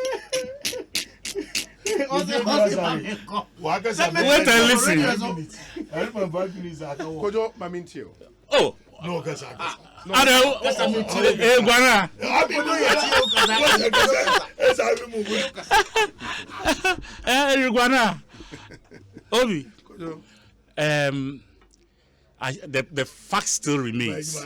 Wait and listen. Kojo, Mamintio. Oh. No, Kasa. Guana. Guana. Obi. The fact still remains.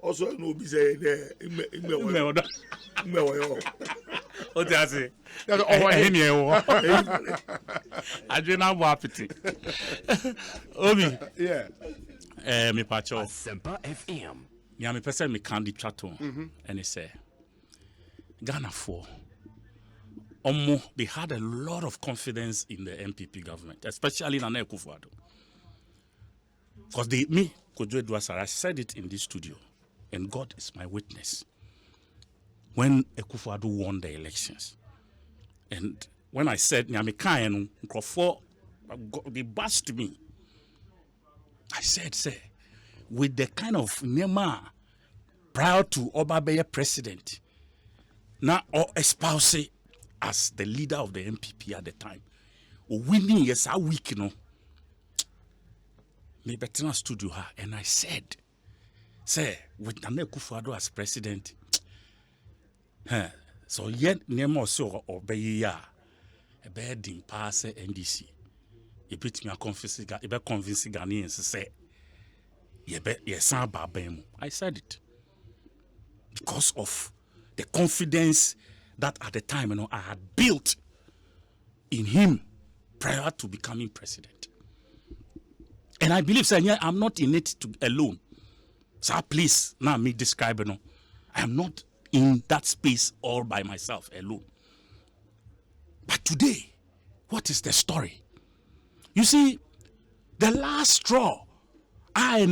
Also, no be say What does it? I do not want it. Obi. Yeah. Me pacho. Semper FM. Yeah, me person me candy chaton. And he say, Ghana for. They had a lot of confidence in the MPP government, especially Nana Akufo-Addo. Because Kojo Asare, I said it in this studio, and God is my witness. When Akufo-Addo won the elections, and when I said, Nyamikayan, they bashed me. I said, with the kind of Nema prior to Obabeye president, now or espouse as the leader of the MPP at the time, winning yes a week, you know. Me better studio her, and I said, with Nana Akufo-Addo as president, so yet Nemo so obey ya a bed in pass NDC. You beat me a convincing Ghanaians say, I said it because of the confidence that at the time I had built in him prior to becoming president. And I believe, I'm not in it alone. So please, now me describe it. I am not in that space all by myself alone. But today, what is the story? You see, the last straw, I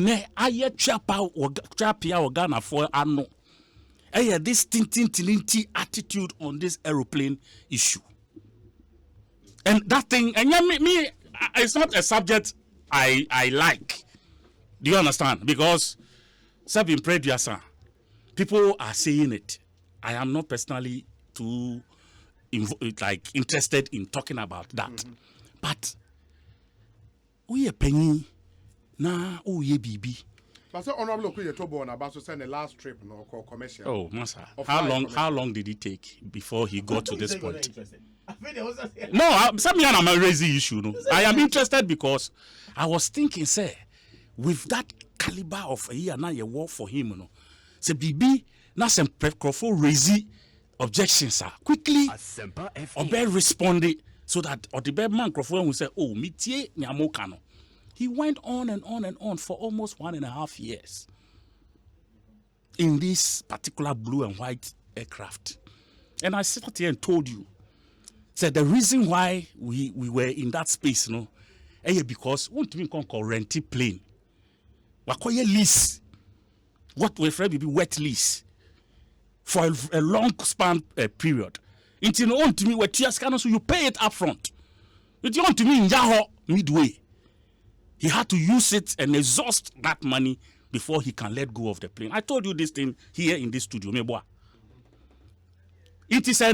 chapia Ghana for ano. This tinti attitude on this aeroplane issue. And that thing, and me, it's not a subject I like. Do you understand? Because people are saying it. I am not personally too interested in talking about that. But we are penny na ye bibi. But so honorable Okuye Tobo about to send the last trip commercial. Oh, Master. How long did it take before he got to this point? No, I'm a raising issue. No, I am interested because I was thinking, with that caliber of a year now, you work for him, you know. Say, BB, now some preferable raising objections, quickly, or be responded so that or the bad man microphone will say, oh, mitie nyamokano. He went on and on and on for almost 1.5 years in this particular blue and white aircraft. And I sat here and told you, the reason why we were in that space, you know, because we want to call renty plane. We call a lease. What we refer to wet lease for a long span period. Until you want to me, so you pay it up front. If you want to me in Yahoo midway, he had to use it and exhaust that money before he can let go of the plane. I told you this thing here in this studio. It is a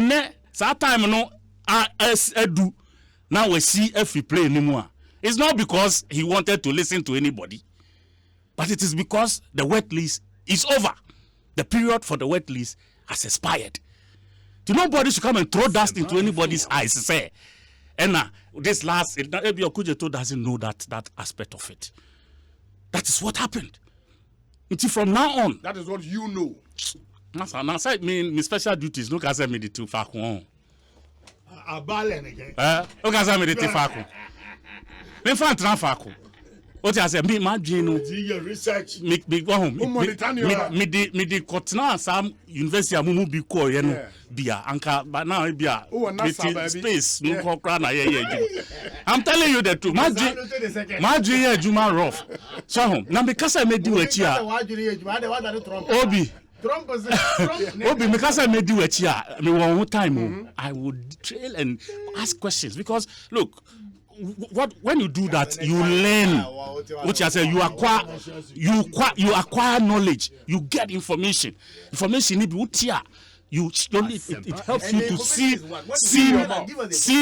time, no, as edu. Now we see if we play anymore. It's not because he wanted to listen to anybody, but it is because the wet lease is over. The period for the wet lease has expired. Nobody should come and throw dust into anybody's eyes. Say, and this last, maybe Kojo doesn't know that aspect of it. That is what happened. Until from now on. That is what you know. Now, I mean, my special duties, no can say me the two fakun. No can say me the two fakun. Me fan transfer. What I say, me imagine no. Research. Me the Kotna Sam University amumu bi ko ye no bia anka but now bia space no kokra na ye. I'm telling you the truth. Maji ye juma rough. So na me kasa me di wachi a. Obi me kasa me di wachi a me one time I would trail and ask questions because look when you do that, you learn. Which I say, you acquire knowledge. You get information. Information it helps you to see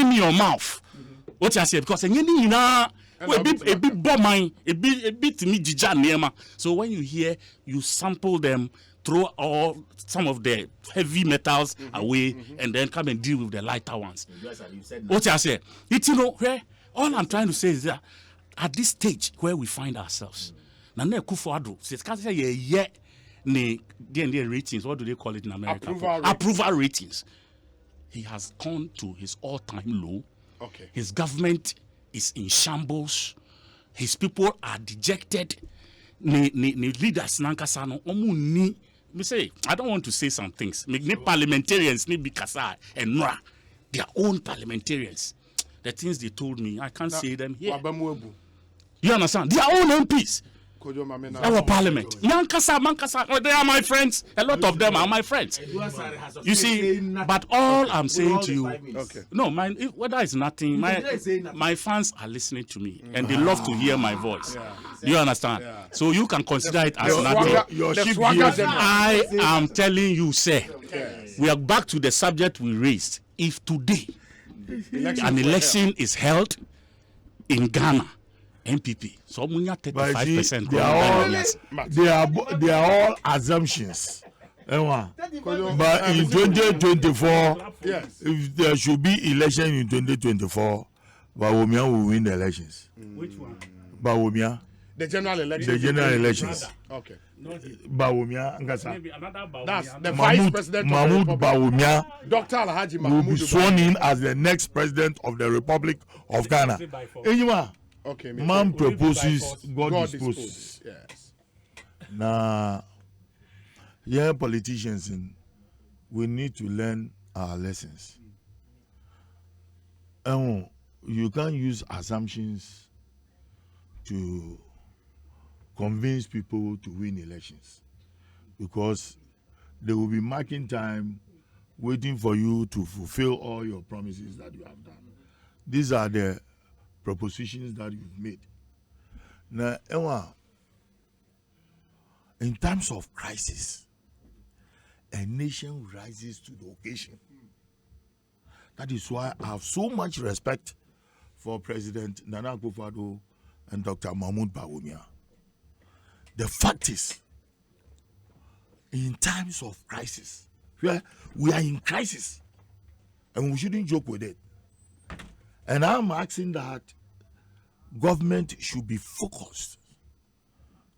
in your mouth. What I say because a bit bomb mine, a bit me jija nema. So when you hear, you sample them, throw all some of the heavy metals away, and then come and deal with the lighter ones. What I say, it's where. All I'm trying to say is that at this stage where we find ourselves, Nana Kufuor, the ratings, what do they call it in America? Approval ratings. He has gone to his all-time low. Okay. His government is in shambles. His people are dejected. Leaders nankasano omu me say I don't want to say some things. Parliamentarians need be kasa and nra their own parliamentarians. The things they told me, I can't say them here. You understand? Their own MPs. Our parliament. Mankasa, they are my friends. A lot of them are my friends. You see, but all I'm saying to you, no, whether it's nothing, my fans are listening to me and they love to hear my voice. You understand? So you can consider it as nothing. I am telling you, sir, we are back to the subject we raised. If today, an election is held in Ghana, MPP. So 35%. They are all assumptions. But in 2024, if there should be election in 2024, Bawumia will win the elections. Which one? Bawumia. The general elections. The general elections. Okay. Bawumia Ngasa. That's the vice president Mahmoud of the Bawumia Dr. Alhaji will be sworn in as the next president of the Republic of Ghana. Okay, man proposes, God disposes. Yes. Now, yeah, politicians, we need to learn our lessons. And you can't use assumptions to convince people to win elections because they will be marking time waiting for you to fulfill all your promises that you have done. These are the propositions that you've made. Now, in times of crisis, a nation rises to the occasion. That is why I have so much respect for President Nana Akufo-Addo and Dr. Mahmoud Bawumia. The fact is, in times of crisis, we are in crisis, and we shouldn't joke with it. And I'm asking that government should be focused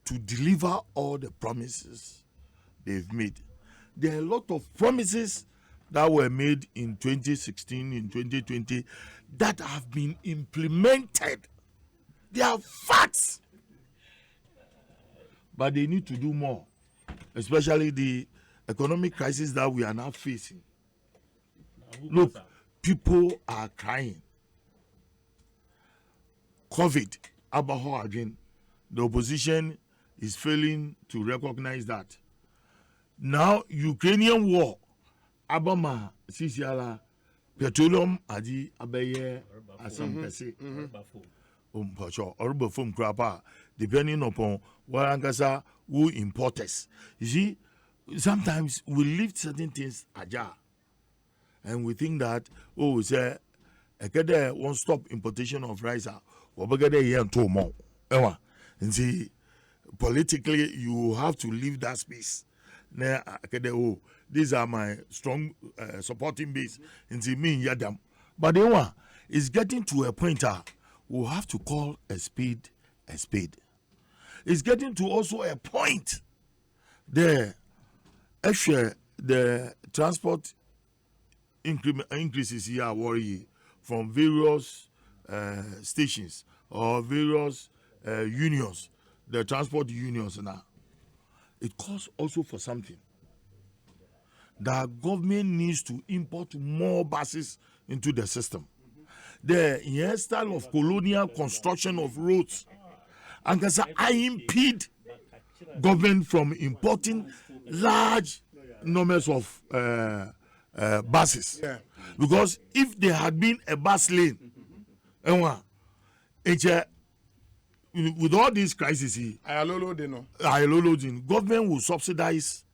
to deliver all the promises they've made. There are a lot of promises that were made in 2016, in 2020, that have been implemented. They are facts. But they need to do more, especially the economic crisis that we are now facing. Look, people are crying. COVID, Abaho again, the opposition is failing to recognize that. Now, Ukrainian war, Abama, Sisiala, petroleum, Adi, Abaye, Asampese, Orbafum Krapa, depending upon Warangasa, who importers. You see, sometimes we leave certain things ajar. And we think that, oh, say, a won't stop importation of rice. And see, politically, you have to leave that space. Oh, these are my strong supporting base. And see, me, Yadam. But it's getting to a point we'll have to call a spade a spade. It's getting to also a point there. Actually, the transport increases here worry from various stations or various unions, the transport unions now. It calls also for something. The government needs to import more buses into the system. The style of colonial construction of roads, and I impede government from importing large numbers of buses. Yeah. Because if there had been a bus lane, with all these crises, government will subsidize,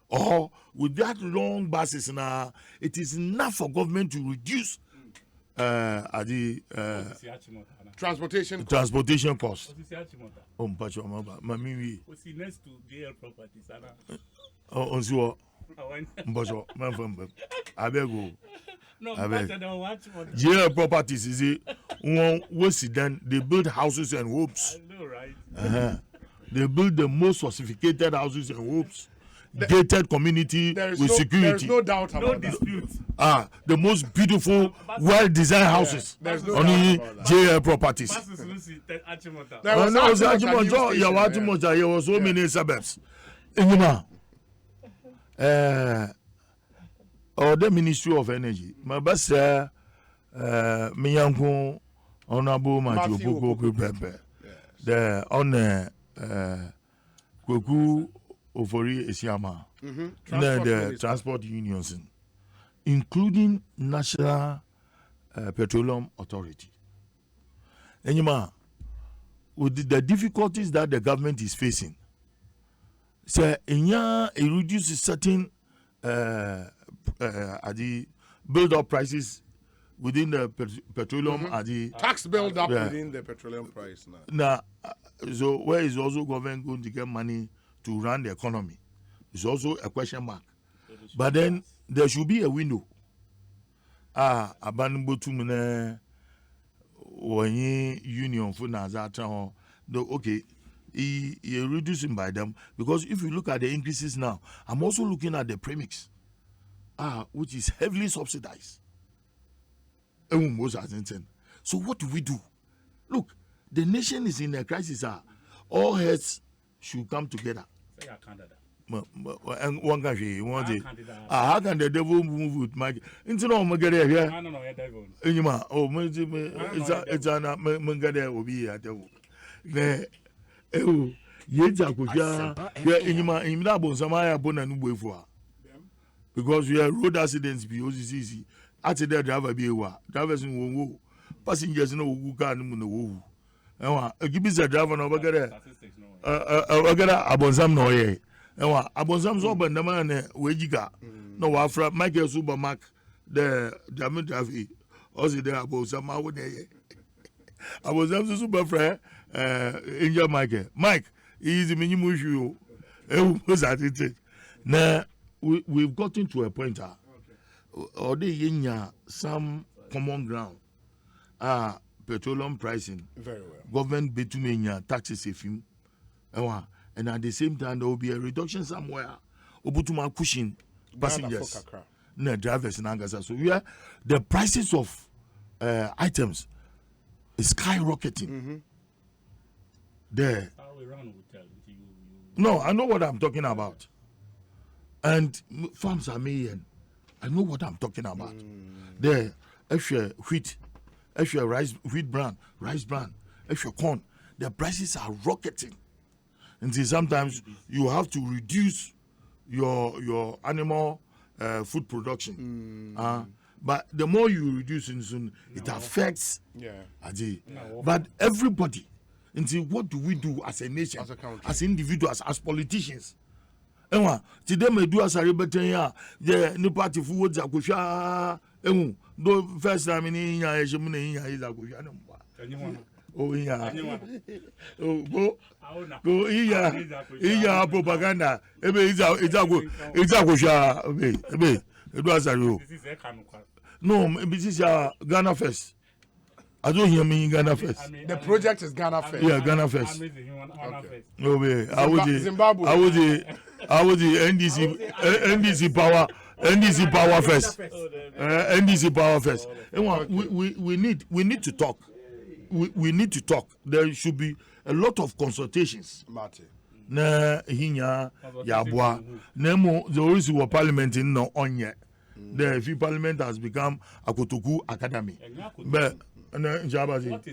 or with that long buses now, it is enough for government to reduce the transportation cost. Next to Deen properties. GL properties is it one then they build houses and homes. I know, right? They build the most sophisticated houses and homes. Gated community with security. There's no doubt about dispute. The most beautiful, well-designed houses. There's no only doubt about JL properties. There was so many suburbs. Or the Ministry of Energy. My best Miyanko Honorable Matthew Boko Pepe. The honor Koku Ofori Esiama. The transport unions, including National Petroleum Authority. Enyima, with the difficulties that the government is facing, it reduces certain the build-up prices within the petroleum tax build-up within the petroleum price now. So where is also government going to get money to run the economy? It's also a question mark. But then there should be a window. Abanimbo tumune union for Nazata. Okay, you're reducing by them because if you look at the increases now, I'm also looking at the premix, which is heavily subsidized. So what do we do? Look, the nation is in a crisis. All heads should come together. And one country, how can the devil move with my into no magare here? It's an mangade will be at the because we are road accidents because it's easy. At the driver be drivers in passengers no who can no. Give me the driver no bagare. Abonzam no ye. Abonzam so ban the man wejiga. No wafra Michael Supermark the German traffic. Also there abonzam I would ye. Abonzam super friend Angel Mike. He is the minimum issue. Was at it. Now we've gotten to a point or the some common ground. Petroleum pricing. Very well. Government bitumen taxes if him. And at the same time there will be a reduction somewhere. Obutuma pushing passengers. No drivers in Angasa. So the prices of items is skyrocketing. There. No, I know what I'm talking about. And farms are million. I know what I'm talking about. There, extra wheat, extra rice bran, extra corn. The prices are rocketing. And sometimes you have to reduce your animal food production. But the more you reduce it affects. But everybody. And what do we do as a nation, as individuals, as politicians? Today me do Asare betenya the new party for Zakosha do first time in ya ejemu na ya Zakosha no go iya propaganda ebe Zakosha ebe do Asare no this is Ghana first I don't hear me in Ghana first. The project is Ghana first. Yeah, Ghana first. Okay. No way. Zimbabwe. I was the NDC power first. NDC power first. We need to talk. We need to talk. There should be a lot of consultations. Na hinya yabwa. Nemo the always were parliament in no onye. The parliament has become a Kotoku academy. But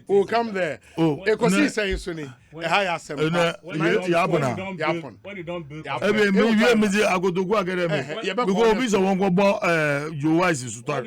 oh, come there. Oh, Ekosiisen Suni. A higher assembly. Yapon. Maybe I go to go academy. Because we won't go about your wise is to start.